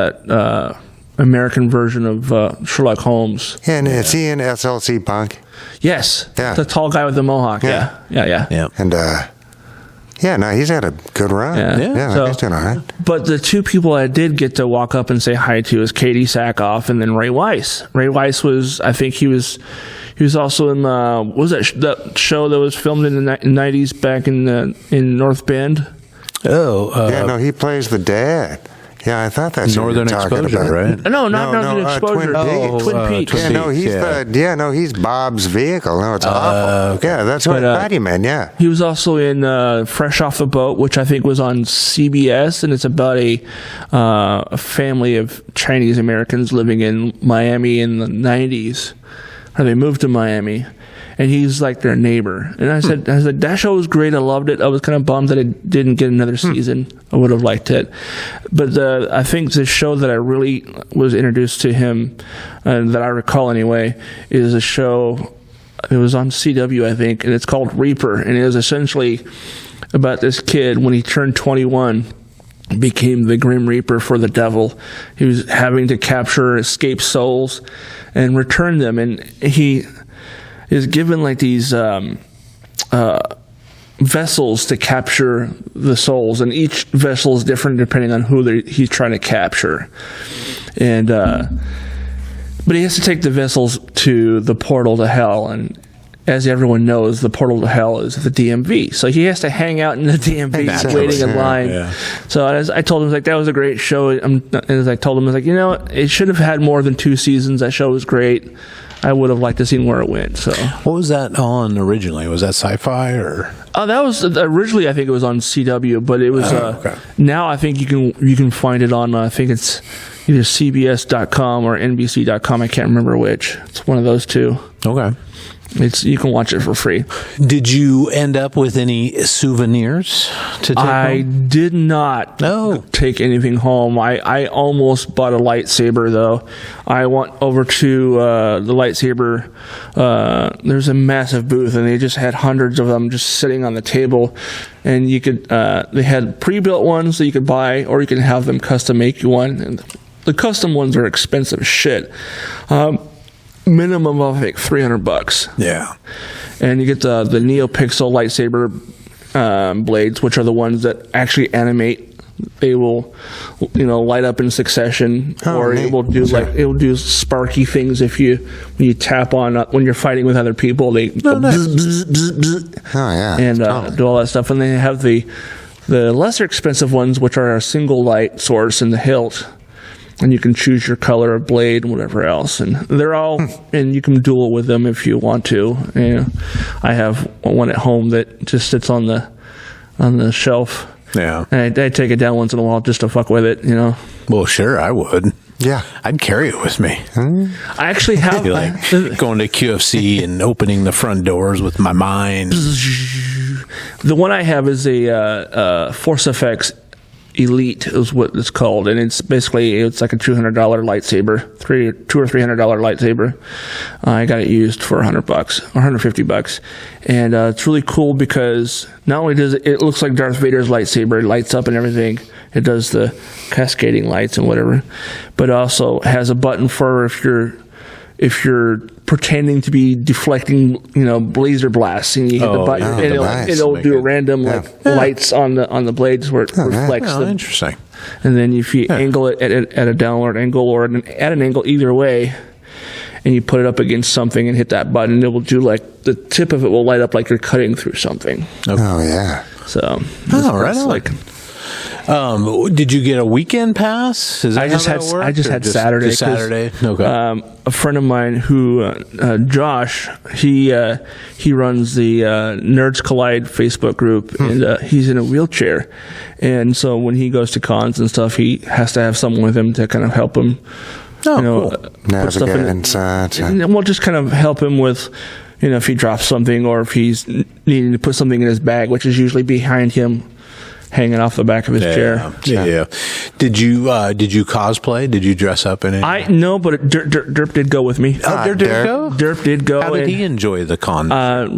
American version of Sherlock Holmes. And is he in SLC Punk? Yes. Yeah. The tall guy with the mohawk. Yeah. And no, he's had a good run. So, he's doing all right. But the two people I did get to walk up and say hi to is Katie Sackhoff and then Ray Weiss. Ray Weiss was, I think he was also in what was that show that was filmed in the 90s back in North Bend? He plays the dad. Yeah, I thought that's Northern Exposure, about. Right? No, not Northern Exposure. Twin Peaks. He's Bob's vehicle. No, it's awful. Okay. Yeah, that's what I thought he meant. Yeah, he was also in Fresh Off the Boat, which I think was on CBS, and it's about a family of Chinese Americans living in Miami in the 90s. Or they moved to Miami. And he's like their neighbor. And I said, that show was great. I loved it. I was kind of bummed that it didn't get another season. I would have liked it. But I think the show that I really was introduced to him, that I recall anyway, is a show, it was on CW, I think, and it's called Reaper. And it was essentially about this kid when he turned 21, became the Grim Reaper for the devil. He was having to capture escaped souls and return them. And he is given like these vessels to capture the souls, and each vessel is different depending on who he's trying to capture. And but he has to take the vessels to the portal to hell, and as everyone knows, the portal to hell is the DMV. So he has to hang out in the DMV waiting in line. Yeah. So as I told him, that was a great show. And as I told him, it should have had more than 2 seasons. That show was great. I would have liked to see where it went. So, what was that on originally? Was that Sci-Fi or? That was originally. I think it was on CW, but it was. Now I think you can find it on. I think it's either CBS.com or NBC.com. I can't remember which. It's one of those two. Okay. You can watch it for free. Did you end up with any souvenirs to take I home? did not take anything home. I almost bought a lightsaber, though. I went over to the lightsaber. There's a massive booth, and they just had hundreds of them just sitting on the table. And you could they had pre-built ones that you could buy, or you can have them custom make you one. And the custom ones are expensive as shit. Minimum of like $300. Yeah, and you get the NeoPixel lightsaber blades, which are the ones that actually animate. They will, light up in succession, or it will do it will do sparky things when you tap on when you're fighting with other people. They go bzz, bzz, bzz, bzz, and do all that stuff. And they have the lesser expensive ones, which are a single light source in the hilt. And you can choose your color of blade and whatever else. And they're all, and you can duel with them if you want to. I have one at home that just sits on the shelf. Yeah. And I take it down once in a while just to fuck with it, Well, sure, I would. Yeah. I'd carry it with me. I actually have. Going to QFC and opening the front doors with my mind. The one I have is a Force FX Elite is what it's called, and it's like a $200 lightsaber, $200 or $300 lightsaber. I got it used for $100 or $150, and it's really cool because not only does it looks like Darth Vader's lightsaber, it lights up and everything. It does the cascading lights and whatever, but also has a button for if you're pretending to be deflecting, laser blasts, and you hit the button, and it'll do random lights on the blades where it reflects them. Interesting. And then if you angle it at a downward angle or at an angle either way, and you put it up against something and hit that button, it will do like the tip of it will light up like you're cutting through something. Oh yeah. So right. Did you get a weekend pass? Is that I just had Saturday. Just Saturday. Okay. A friend of mine who Josh, he runs the Nerds Collide Facebook group, and he's in a wheelchair, and so when he goes to cons and stuff, he has to have someone with him to kind of help him. Cool. Put stuff in it. And we'll just kind of help him with, if he drops something or if he's needing to put something in his bag, which is usually behind him, hanging off the back of his chair. Yeah. Did you cosplay? Did you dress up in it? No, but Derp did go with me. Oh, Derp did go? Derp did go. How did he enjoy the con?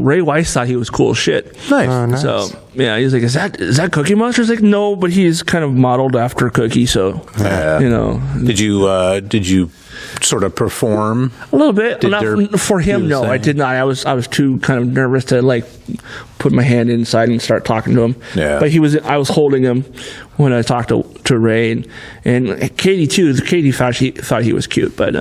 Ray Weiss thought he was cool as shit. Nice. Oh, nice. So yeah, he's like, is that Cookie Monster? He's like, no, but he's kind of modeled after Cookie. So Did you sort of perform a little bit? Not for him, no, same? I did not. I was too kind of nervous to like put my hand inside and start talking to him. Yeah. But I was holding him when I talked to Ray and Katie too. Katie thought he was cute, but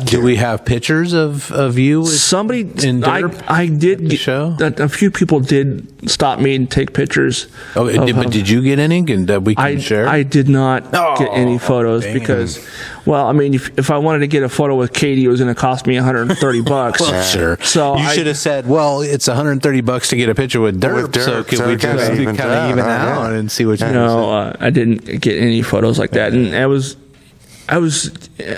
do we have pictures of you? Somebody in Derp I did the show. A few people did stop me and take pictures. Oh, but did you get any that we can share? I did not get any photos because, well, I mean, if I wanted to get a photo with Katie, it was going to cost me $130. Well, sure. So you should have said, well, it's $130 to get a picture with Derp. So can we just kind of even out and see what you know? I didn't get any photos like that, and I was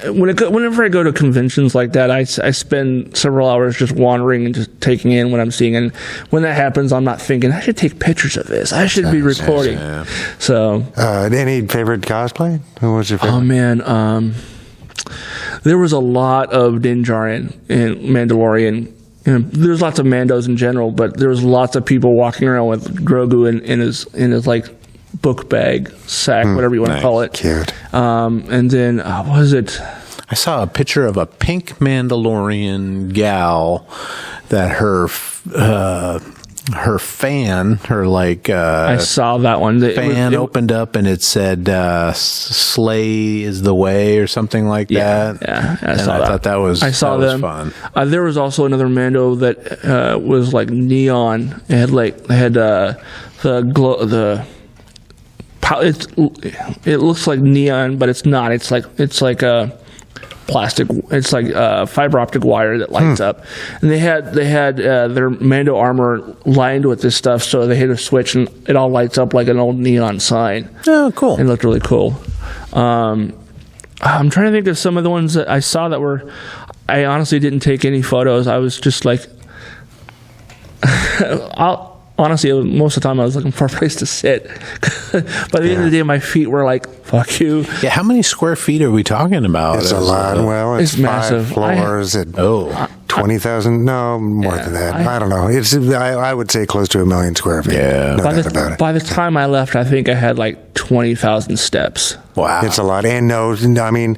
whenever I go to conventions like that, I spend several hours just wandering and just taking in what I'm seeing. And when that happens, I'm not thinking I should take pictures of this. I should be recording. Yeah. So, any favorite cosplay? Who was your favorite? Oh man, there was a lot of Din Djarin and Mandalorian. There's lots of Mandos in general, but there was lots of people walking around with Grogu in his like book bag, sack, whatever you want to call it. Cute. And then, what was it? I saw a picture of a pink Mandalorian gal that her fan, I saw that one. Fan opened up and it said "Slay is the way" or something like that. Yeah, I thought that was fun. There was also another Mando that was like neon. It had the glow. It looks like neon, but it's not. It's like a plastic. It's like fiber optic wire that lights up. And they had their Mando armor lined with this stuff, so they hit a switch and it all lights up like an old neon sign. Oh, cool! It looked really cool. I'm trying to think of some of the ones that I saw that were. I honestly didn't take any photos. I was just like, honestly, most of the time I was looking for a place to sit. By the end of the day, my feet were like, fuck you. Yeah, how many square feet are we talking about? It's a lot. Well, it's 5 massive. floors at 20,000. No, more than that. I don't know. It's I would say close to 1 million square feet. Yeah. No doubt about it. By the time I left, I think I had like 20,000 steps. Wow. It's a lot. And I mean,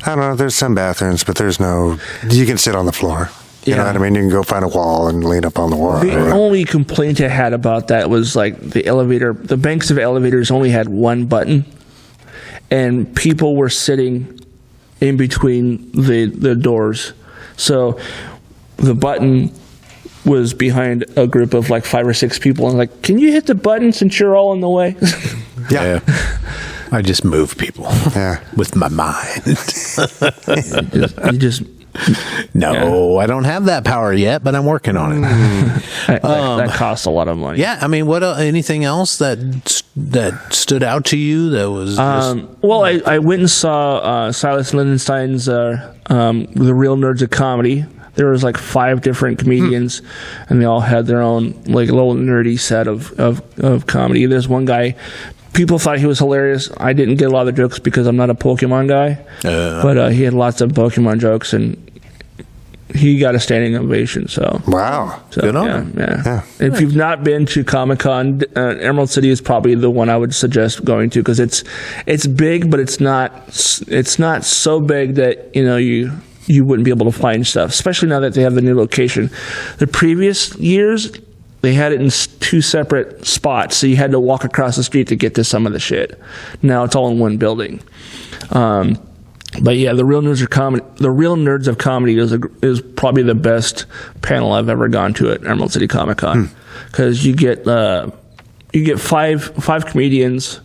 I don't know. There's some bathrooms, but there's no. You can sit on the floor. You know what I mean? You can go find a wall and lean up on the wall. The only complaint I had about that was like the banks of elevators only had one button, and people were sitting in between the doors. So the button was behind a group of like 5 or 6 people, and like, can you hit the button since you're all in the way? Yeah. I just move people with my mind. you just No, I don't have that power yet, but I'm working on it. That costs a lot of money. Yeah, I mean, what anything else that stood out to you that was? Well, I went and saw Silas Lindenstein's The Real Nerds of Comedy. There was like 5 different comedians, and they all had their own like little nerdy set of comedy. There's one guy. People thought he was hilarious. I didn't get a lot of the jokes because I'm not a Pokemon guy, but he had lots of Pokemon jokes, and he got a standing ovation. So wow, good on him. Yeah. If you've not been to Comic-Con, Emerald City is probably the one I would suggest going to because it's big, but it's not so big that you wouldn't be able to find stuff. Especially now that they have the new location. The previous years, they had it in 2 separate spots, so you had to walk across the street to get to some of the shit. Now it's all in one building. But yeah, the Real Nerds of Comedy is probably the best panel I've ever gone to at Emerald City Comic Con, because you get five comedians.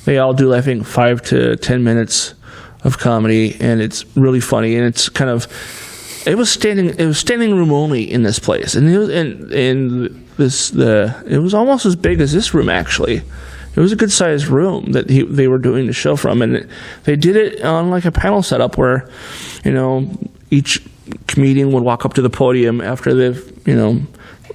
They all do, I think, 5 to 10 minutes of comedy, and it's really funny. And it's kind of it was standing room only in this place, and it was almost as big as this room actually. It was a good sized room that they were doing the show from, and they did it on like a panel setup where, each comedian would walk up to the podium after they've, it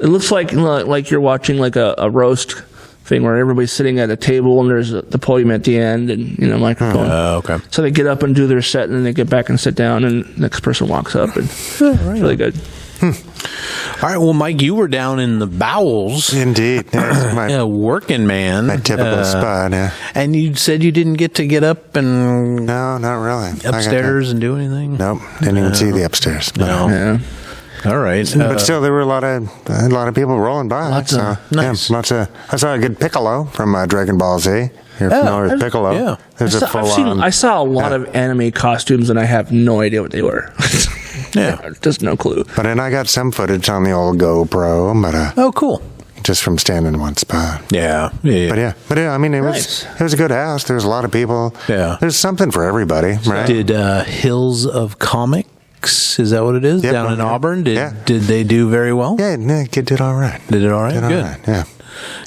looks like you're watching like a roast thing where everybody's sitting at a table and there's the podium at the end and microphone. Okay. So they get up and do their set, and then they get back and sit down, and the next person walks up, and it's really good. All right, well, Mike, you were down in the bowels. Indeed. Yeah, working man. My typical spot, yeah. And you said you didn't get to get up and... No, not really. Upstairs and do anything? Nope. Didn't even see the upstairs. No. Yeah. All right. But still, there were a lot of people rolling by. Nice. Yeah, I saw a good Piccolo from Dragon Ball Z. You're familiar with Piccolo? Yeah. There's I saw a lot of anime costumes, and I have no idea what they were. Yeah. Just no clue. But then I got some footage on the old GoPro, but oh, cool. just from standing in one spot. Yeah. But yeah, I mean, it Nice. was a good house. There was a lot of people. Yeah. There's something for everybody, right? Did Hills of Comics, is that what it is, Yep, down in yeah. Auburn? Did Yeah. they do very well? Yeah, kid did all right. Did it all right? Did all Good. right, yeah.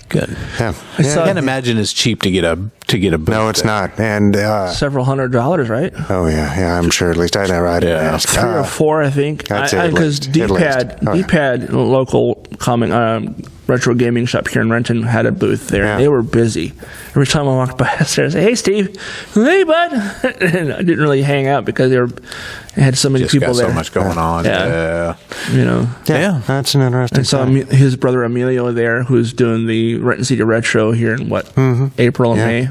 Good. Yeah. I can't imagine it's cheap to get a booth. No, it's there. not. And Several $100, right? oh yeah, I'm sure. At least I didn't ask. 3 or 4, I think. That's it, at Because least. At least. Oh, yeah. D-Pad, local comic retro gaming shop here in Renton, had a booth there. Yeah. They were busy. Every time I walked by, I said, "Hey, Steve." "Hey, bud." And I didn't really hang out because they had so many Just people got there. so much going on. Yeah. Yeah. That's an interesting. And so his brother Emilio there, who's doing the Renton City Retro here in April and May.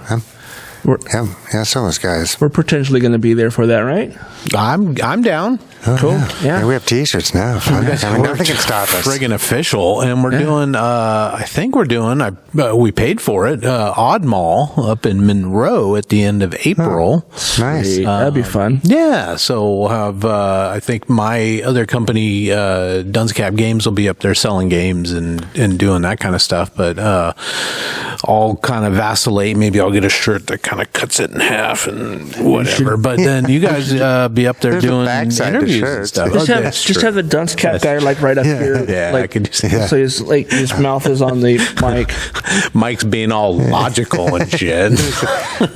Yeah, so those guys. We're potentially going to be there for that, right? I'm down. Oh, Cool. Yeah. We have T-shirts now. I mean, nothing can stop us. Friggin' official, and we're doing. I think we're doing. We paid for it. Odd Mall up in Monroe at the end of April. Nice. That'd be fun. Yeah, so we'll have. I think my other company, Dunscap Games, will be up there selling games and doing that kind of stuff. But I'll kind of vacillate. Maybe I'll get a shirt that kind of cuts it in half and whatever. But then you guys be up there There's a doing backside to interviews and shirts. stuff. Just have the dunce cap guy like right up here. Yeah, like, I could just. Yeah. So his mouth is on the mic. Mike's being all logical and shit.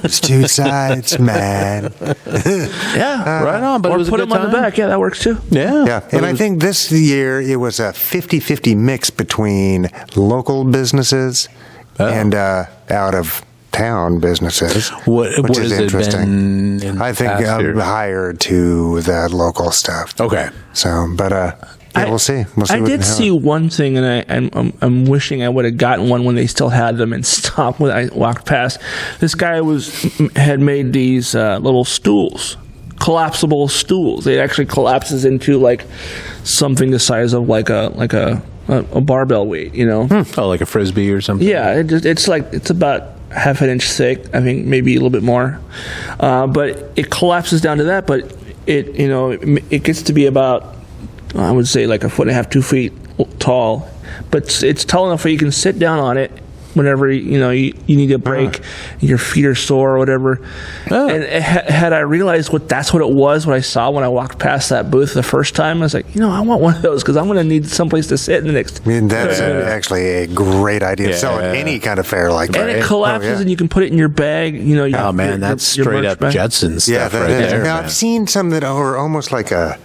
It's two sides, man. Yeah, Right on. But or it was put a him good on the time. back. Yeah, that works too. Yeah. Yeah, and I think this year it was a 50-50 mix between local businesses and out of town businesses. What which is has it interesting. been? In I think past I'm years? higher to the local stuff. Okay. So, but we'll see. We'll see. I did see one thing, and I'm wishing I would have gotten one when they still had them and stopped when I walked past. This guy had made these little stools, collapsible stools. It actually collapses into like something the size of like a barbell weight, Oh, like a frisbee or something. Yeah, it's about half an inch thick. I think maybe a little bit more, but it collapses down to that. But it gets to be about, I would say, like 1.5 to 2 feet tall, but it's tall enough where you can sit down on it whenever you need a break, your feet are sore or whatever. And had I realized that's what it was, what I saw when I walked past that booth the first time, I was like, I want one of those because I'm going to need someplace to sit in the next. I mean, that's actually a great idea to sell at any kind of fair like that. And it collapses, and you can put it in your bag. Oh man, that's your straight merch up bag. Jetson Yeah, stuff right there. Now, man. I've seen some that are almost like a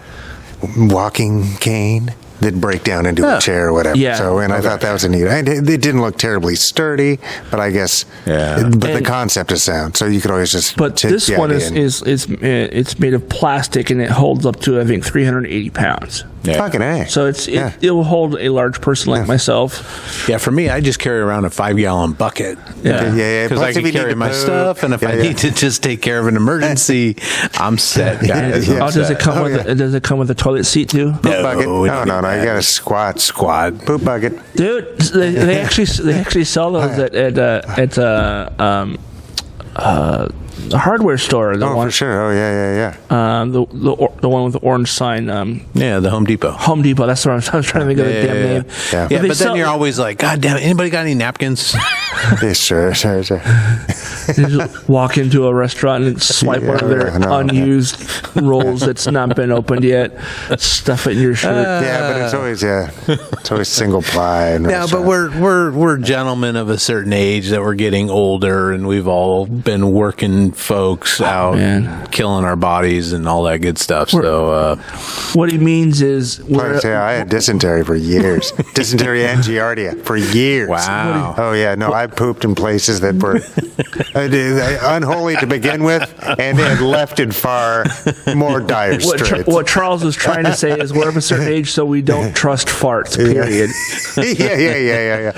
walking cane that break down into a chair or whatever. Yeah. So, and I thought that was a neat. It didn't look terribly sturdy, but I guess. Yeah. But the concept is sound, so you could always just. But take this the one idea and- it's made of plastic, and it holds up to, I think, 380 pounds. Yeah. Fucking A. So it will hold a large person like myself. Yeah, for me, I just carry around a 5-gallon bucket. Yeah. Yeah. Because Plus, I if can you need carry to my poo- stuff, and if I need to just take care of an emergency, I'm set, guys. Yeah. I'm Does set. it come does it come with a toilet seat too? Poop bucket. No, No, no. You got a squat poop bucket. Dude, they actually sell those at hardware store. The one, for sure. Oh, yeah. the one with the orange sign. The Home Depot. Home Depot. That's what I was trying to think of the damn name. Yeah, but then you're always like, God damn it, anybody got any napkins? Yeah, sure. You just walk into a restaurant and swipe one of their unused rolls that's not been opened yet. Stuff it in your shirt. But it's always single ply. But we're gentlemen of a certain age that we're getting older, and we've all been working folks out, killing our bodies and all that good stuff. What he means is, I had dysentery for years. Dysentery and giardia for years. Wow. Oh yeah, no, I pooped in places that were unholy to begin with, and had left in far more dire straits. What Charles was trying to say is, we're of a certain age, so we don't trust farts. Period. Yeah.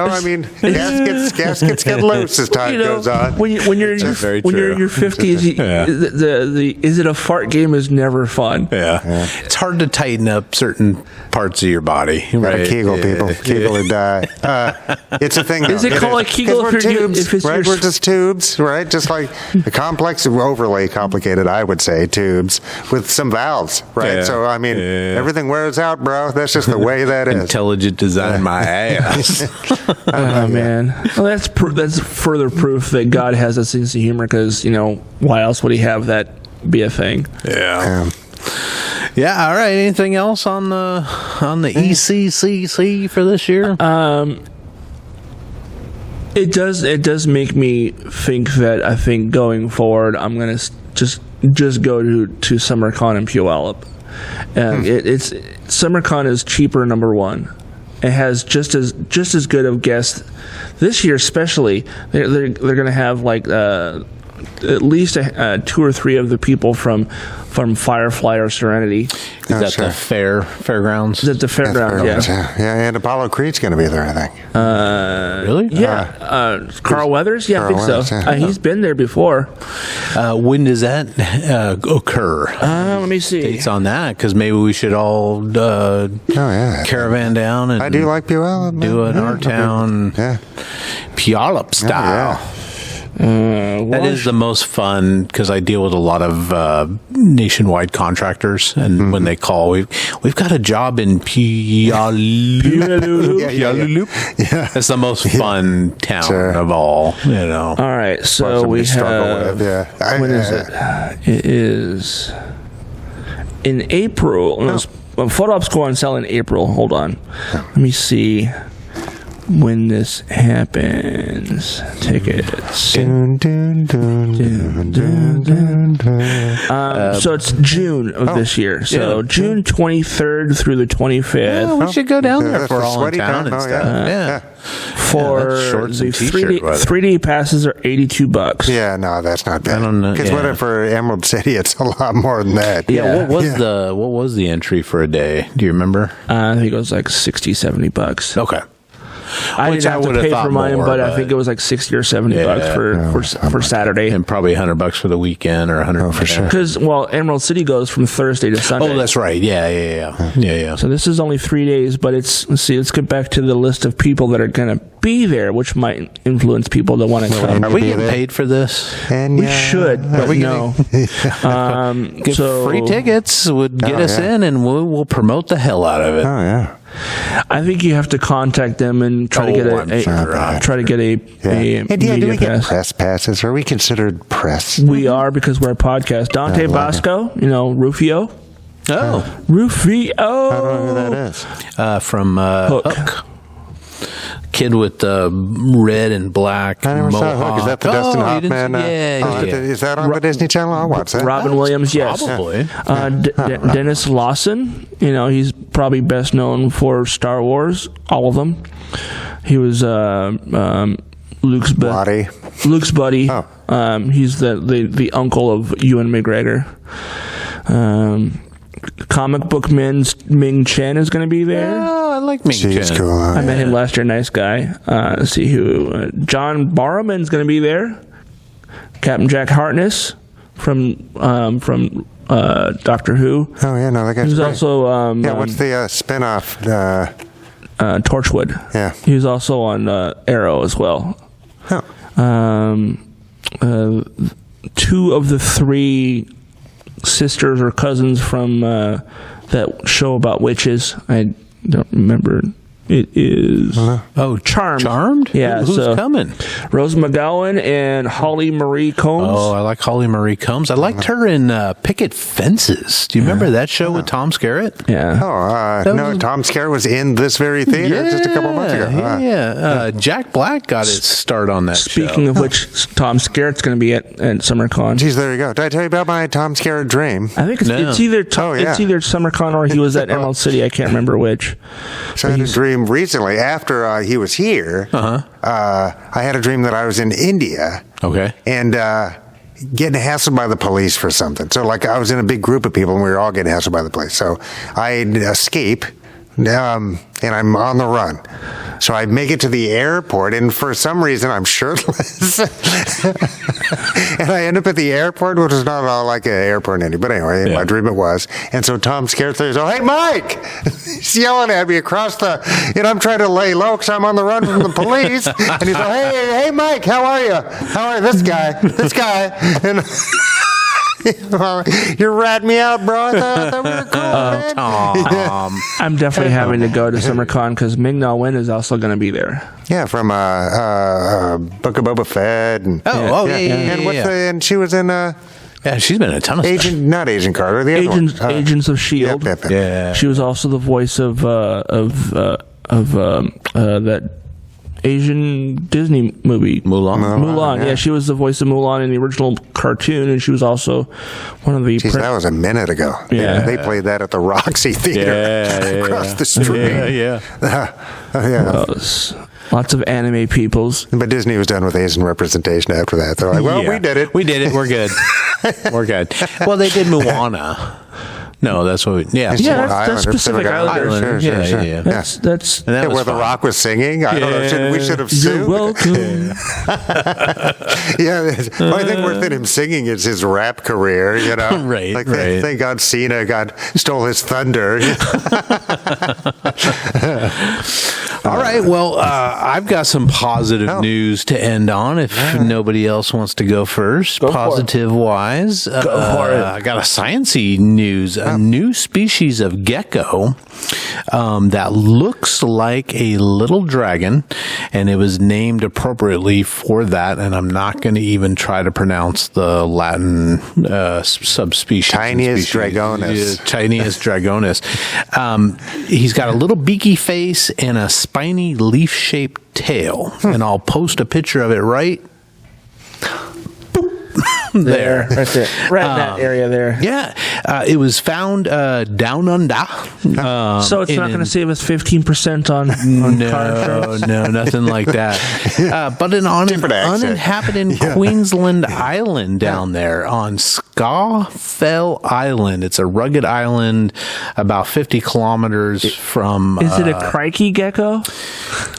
I mean, gaskets get loose as time goes on. When you're in your 50s, the is it a fart game is never fun. Yeah. It's hard to tighten up certain parts of your body. Right? Kegel, people. Kegel or die. It's a thing. Is it called a Kegel if you're tubes, right? We're just tubes, right? Just like the complex, overly complicated, I would say, tubes with some valves, right? Yeah. So, I mean, everything wears out, bro. That's just the way that is. Intelligent design, my ass. Oh, man. Well, that's further proof that God has a sense of humor, because, why else would he have that be a thing? Yeah. Yeah. All right. Anything else on the ECCC for this year? It does make me think that I think going forward, I'm gonna just go to SummerCon in Puyallup. It's SummerCon is cheaper, number one. It has just as good of guests this year, especially. They're gonna have like at least 2 or 3 of the people from Firefly or Serenity. Is that the fairgrounds? Is that the fairgrounds? Yeah, and Apollo Creed's going to be there, I think. Really? Yeah. Carl Weathers? Yeah, I think Weathers, so. yeah. He's been there before. When does that occur? Let me see. Dates on that, because maybe we should all caravan down and I do like Puyallup. do an our town Puyallup style. That is the most fun, because I deal with a lot of nationwide contractors, and when they call, we've got a job in Puyallup. It's the most fun town of all. All right, so we have. When is it? It is in April. No, photo ops go on sale in April. Hold on, let me see when this happens. Tickets. So it's June of this year. So June 23rd through the 25th. We should go down there for all in town and stuff. For the 3D passes are $82. Yeah, no, that's not bad. I don't know. Because for Emerald City, it's a lot more than that. Yeah. What was the entry for a day? Do you remember? I think it was like $60-$70. Okay. I didn't have to pay for mine, but I think it was like $60 or $70 for Saturday, and probably $100 for the weekend, or $100 for sure. Because Emerald City goes from Thursday to Sunday. Oh, that's right. Yeah. So this is only 3 days, but let's get back to the list of people that are going to be there, which might influence people that want to come. Are we getting paid for this? We should, but no. So free tickets would get us in, and we'll promote the hell out of it. Oh yeah. I think you have to contact them and try to get a Hey, do we get press passes? Are we considered press? We are, because we're a podcast. Dante Bosco, Rufio. Oh, Rufio. I don't know who that is. From Hook. Kid with the red and black I never mohawk. saw Hook. Is that the Dustin Hoffman? Is that on the Disney Channel? I'll watch that. Robin Williams, yes. Probably. Dennis Lawson, he's probably best known for Star Wars, all of them. He was Luke's buddy. Oh. He's the uncle of Ewan McGregor. Comic book Ming Chen is going to be there. Oh, I like Ming Chen. She's cool. I met him last year. Nice guy. Let's see who. John Barrowman's going to be there. Captain Jack Harkness from Doctor Who. Oh yeah, no, that guy's He's great. also what's the spin-off? Torchwood. Yeah. He was also on Arrow as well. Oh. two of the three sisters or cousins from that show about witches. I don't remember. It is Charmed. Charmed? Yeah. Who's coming? Rose McGowan and Holly Marie Combs. Oh, I like Holly Marie Combs. I liked her in Picket Fences. Do you remember that show with Tom Skerritt? Yeah. Oh, no, Tom Skerritt was in this very theater just a couple months ago. Yeah. Jack Black got its start on that Speaking show. of which, Tom Skerritt's going to be at SummerCon. Geez, there you go. Did I tell you about my Tom Skerritt dream? I think it's either it's either SummerCon or he was at Emerald City. I can't remember which. So I had a dream recently after he was here. I had a dream that I was in India. Okay. And getting hassled by the police for something. So, like, I was in a big group of people, and we were all getting hassled by the police. So I escape, and I'm on the run. So I make it to the airport, and for some reason, I'm shirtless. And I end up at the airport, which is not at all like an airport ending. But anyway, in my dream it was. And so Tom Skerritt says, "Oh, hey, Mike!" He's yelling at me across the... And I'm trying to lay low because I'm on the run from the police. And he's like, hey, Mike, how are you? How are you? This guy. And... You're ratting me out, bro. I thought we were cool, man. Tom. I'm definitely having to go to SummerCon because Ming-Na Wen is also going to be there. Yeah, from Book of Boba Fett. And, and she was in... Yeah, she's been in a ton of stuff. Not Agent Carter, the other one. Agents of S.H.I.E.L.D. Yeah. She was also the voice of that Asian Disney movie. Mulan. Yeah, she was the voice of Mulan in the original cartoon, and she was also one of the... that was a minute ago. Yeah. They played that at the Roxy Theater across the street. Yeah. Lots of anime peoples. But Disney was done with Asian representation after that. They're like, well, we did it. We did it. We're good. We're good. Well, they did Moana. No, that's what we... That's Pacific Islanders. Yeah. That's where The Rock was singing. I don't know. We should have sued. You're welcome. The only thing worse than him singing is his rap career, you know? Right, like, right. Thank God Cena stole his thunder. All right. Well, I've got some positive news to end on if nobody else wants to go first. Positive-wise. Go for it. I got a sciencey news. A new species of gecko that looks like a little dragon, and it was named appropriately for that, and I'm not going to even try to pronounce the Latin subspecies. Tinius dragonus. Tinius dragonus. He's got a little beaky face and a spiny leaf-shaped tail, and I'll post a picture of it right there. Right there. Right in that area there. Yeah. It was found down under. So it's not going to save us 15% on car insurance? No, nothing like that. But on an uninhabited Queensland island down there on Scafell Island. It's a rugged island about 50 kilometers from... Is it a crikey gecko?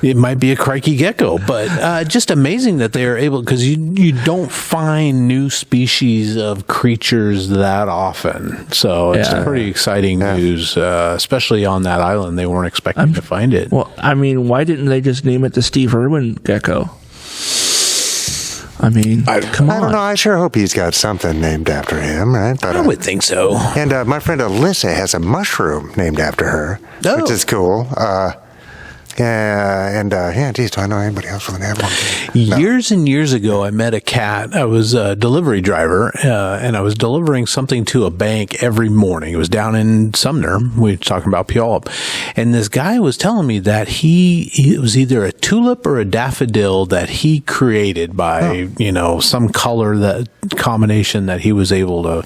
It might be a crikey gecko, but just amazing that they are able... Because you don't find new species of creatures that often. So it's pretty exciting news, especially on that island. They weren't expecting to find it. Well, I mean, why didn't they just name it the Steve Irwin gecko? I mean, come on. I don't know. I sure hope he's got something named after him, right? But, I would think so. And my friend Alyssa has a mushroom named after her, which is cool. Geez, do I know anybody else with an animal? No. Years and years ago, I met a cat. I was a delivery driver, and I was delivering something to a bank every morning. It was down in Sumner. We were talking about Puyallup. And this guy was telling me that it was either a tulip or a daffodil that he created by, some color, that combination that he was able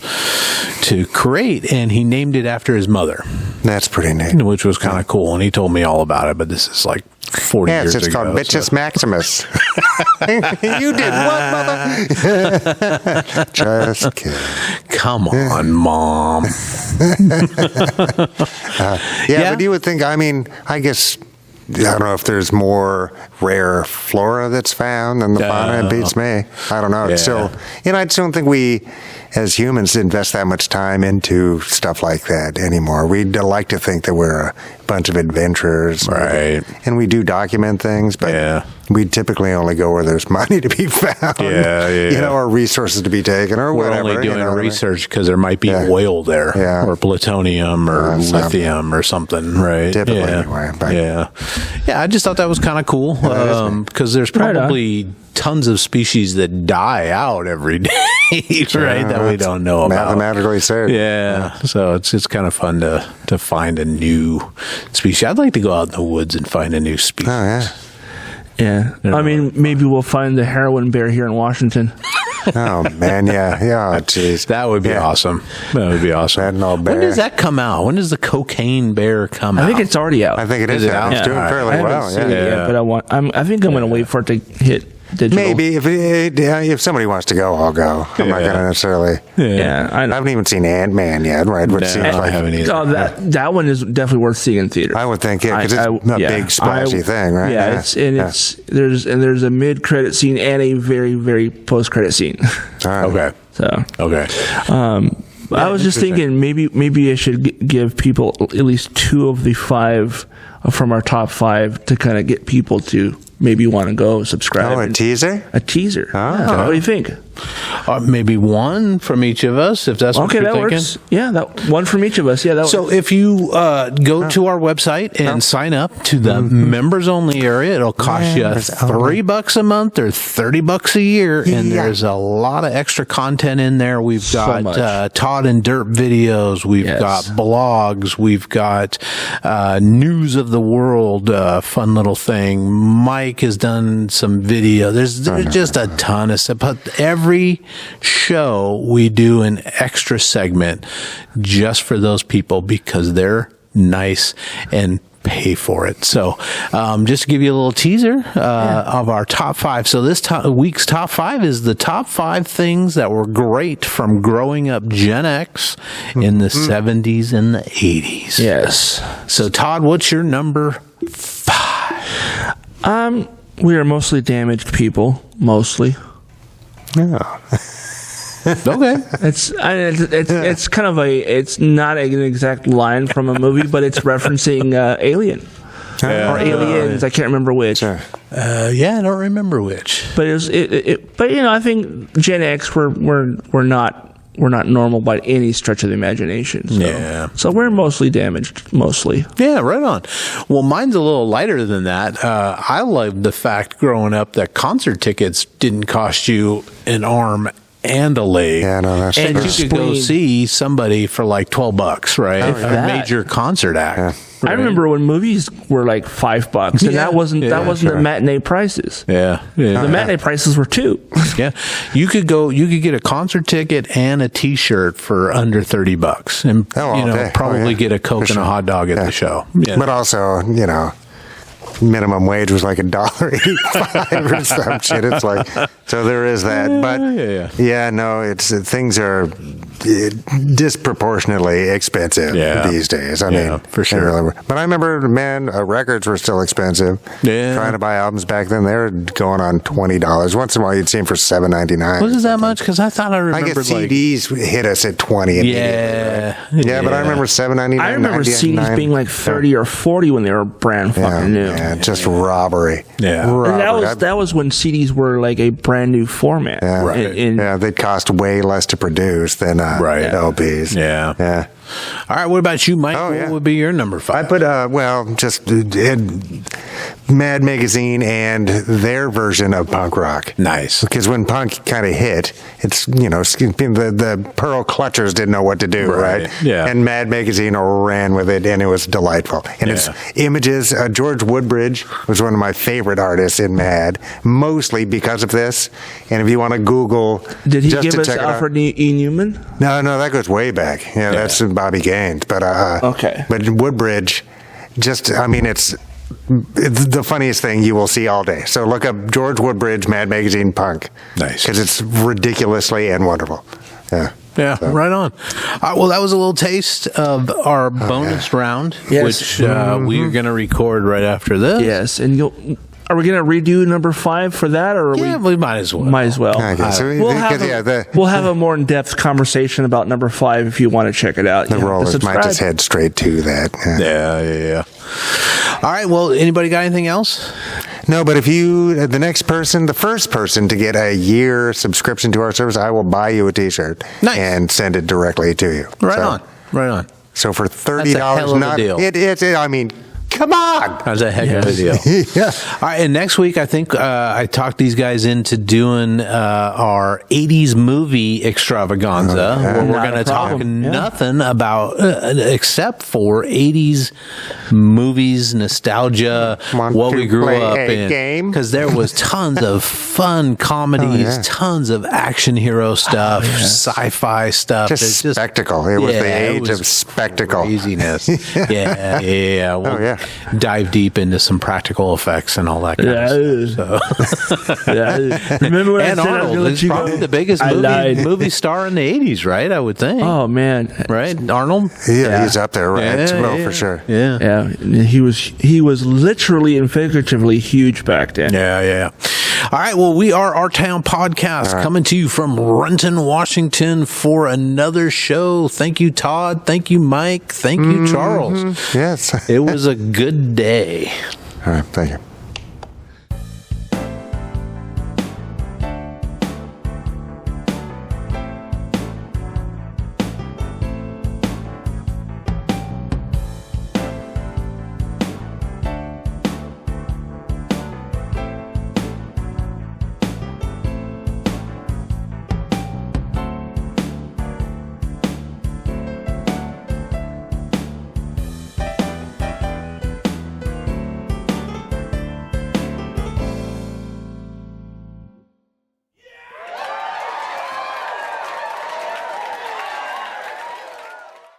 to create, and he named it after his mother. That's pretty neat. Which was kind of cool, and he told me all about it, but this is like 40 years ago. It's called Bitches Maximus. You did what, mother? Just kidding. Come on, Mom. But you would think, I guess... I don't know if there's more rare flora that's found than the fauna. It beats me. I don't know. It's still, I just don't think we, as humans, invest that much time into stuff like that anymore. We'd like to think that we're a bunch of adventurers, right? And we do document things, but we typically only go where there's money to be found. Or resources to be taken, or we're whatever. We're only doing research because there might be oil there, or plutonium, or lithium, or something, right? Typically, anyway. Yeah, I just thought that was kind of cool because there's probably tons of species that die out every day, right? That we don't know about. Mathematically said. Yeah. So it's kind of fun to find a new species. I'd like to go out in the woods and find a new species. Oh, yeah. Yeah. I mean, maybe we'll find the heroin bear here in Washington. Oh, man, yeah. Oh, jeez. That would be awesome. That would be awesome. When does that come out? When does the cocaine bear come out? I think it's already out. I think it is out. It's doing fairly well. Seen it yet, but I think I'm going to wait for it to hit digital. Maybe. If somebody wants to go, I'll go. I'm not going to necessarily. Yeah. I haven't even seen Ant-Man yet, right? Which seems I haven't either. Oh, that one is definitely worth seeing in theater. I would think, because it's a big splashy thing, right? There's a mid-credit scene and a very, very post-credit scene. Okay. I was just thinking maybe I should give people at least 2 of the 5 from our top 5 to kind of get people to maybe want to go subscribe. Oh, a teaser? A teaser. Oh. What do you think? Maybe 1 from each of us, if that's what you're thinking. Works. Yeah, that 1 from each of us. Yeah, that So works. if you go to our website and sign up to the members only area, it'll cost you $3 a month or $30 a year, and there's a lot of extra content in there. We've got Todd and Derp videos, we've got blogs, we've got news of the world, fun little thing. Mike has done some video. There's just a ton of stuff. But every show we do an extra segment just for those people because they're nice and pay for it. So just to give you a little teaser of our top 5. So this week's top 5 is the top 5 things that were great from growing up Gen X in the 70s and the 80s. Yes. So Todd, what's your number 5? We are mostly damaged people, mostly. Yeah. Okay. It's kind of it's not an exact line from a movie, but it's referencing Alien or Aliens. I can't remember which. Sure. I don't remember which. But but I think Gen X we're not normal by any stretch of the imagination. So, so we're mostly damaged, mostly. Yeah, right on. Well, mine's a little lighter than that. I loved the fact growing up that concert tickets didn't cost you an arm and a leg. Yeah, no, that's and true. you could go see somebody for like $12, right? A major concert act. Yeah. Right? I remember when movies were like $5, and that wasn't the matinee prices. The matinee prices were $2. You could get a concert ticket and a T-shirt for under $30, and probably get a Coke and a hot dog at the show. Yeah. But also, minimum wage was like $1.85 or some shit. It's like, so there is that. But things are disproportionately expensive these days. I mean, for sure. But I remember, records were still expensive. Yeah. Trying to buy albums back then, they were going on $20. Once in a while, you'd see them for $7.99. Was it that much? Because I thought I remembered. I guess CDs hit us at $20. But I remember $7.99. I remember CDs being like $30 or $40 when they were brand fucking new. Yeah, just robbery. Yeah, robbery. And that was when CDs were like a brand new format. Yeah, they'd cost way less to produce than LPs. Yeah. All right, what about you, Mike? What would be your number 5? I put, just Mad Magazine and their version of punk rock. Nice. Because when punk kind of hit, it's, the Pearl Clutchers didn't know what to do, right? Yeah. And Mad Magazine ran with it, and it was delightful. And its images, George Woodbridge was one of my favorite artists in Mad, mostly because of this. And if you want to Google... Did he give us Alfred E. Newman? No, that goes way back. That's Bobby Gaines. But But Woodbridge, it's the funniest thing you will see all day. So look up George Woodbridge, Mad Magazine Punk. Nice. Because it's ridiculously and wonderful. Yeah, right on. Well, that was a little taste of our bonus round, which we are going to record right after this. Yes, and are we going to redo number 5 for that, or we might as well. Might as well. Okay, so we'll have a more in-depth conversation about number 5 if you want to check it out. The rollers might just head straight to that. Yeah. All right. Well, anybody got anything else? No, but if you, the next person, the first person to get a year subscription to our service, I will buy you a T-shirt and send it directly to you. Right on. So for $30, that's a hell of a deal. I mean, come on. That's a heck of a deal. Yeah. All right, and next week, I think I talked these guys into doing our 80s movie extravaganza, where we're going to talk nothing about, except for 80s movies, nostalgia, what we grew up in. Because there was tons of fun comedies, tons of action hero stuff, sci-fi stuff. Just spectacle. It was the age of spectacle. Craziness. We'll dive deep into some practical effects and all that kind of stuff. So. Remember when and I said Arnold is probably the biggest movie star in the 80s, right? I would think. Oh, man. Right? Arnold? Yeah, he's up there, right? For sure. Yeah. He was literally and figuratively huge back then. Yeah. All right, well, we are Our Town Podcast coming to you from Renton, Washington for another show. Thank you, Todd. Thank you, Mike. Thank you, Charles. Yes. It was a good day. All right, thank you.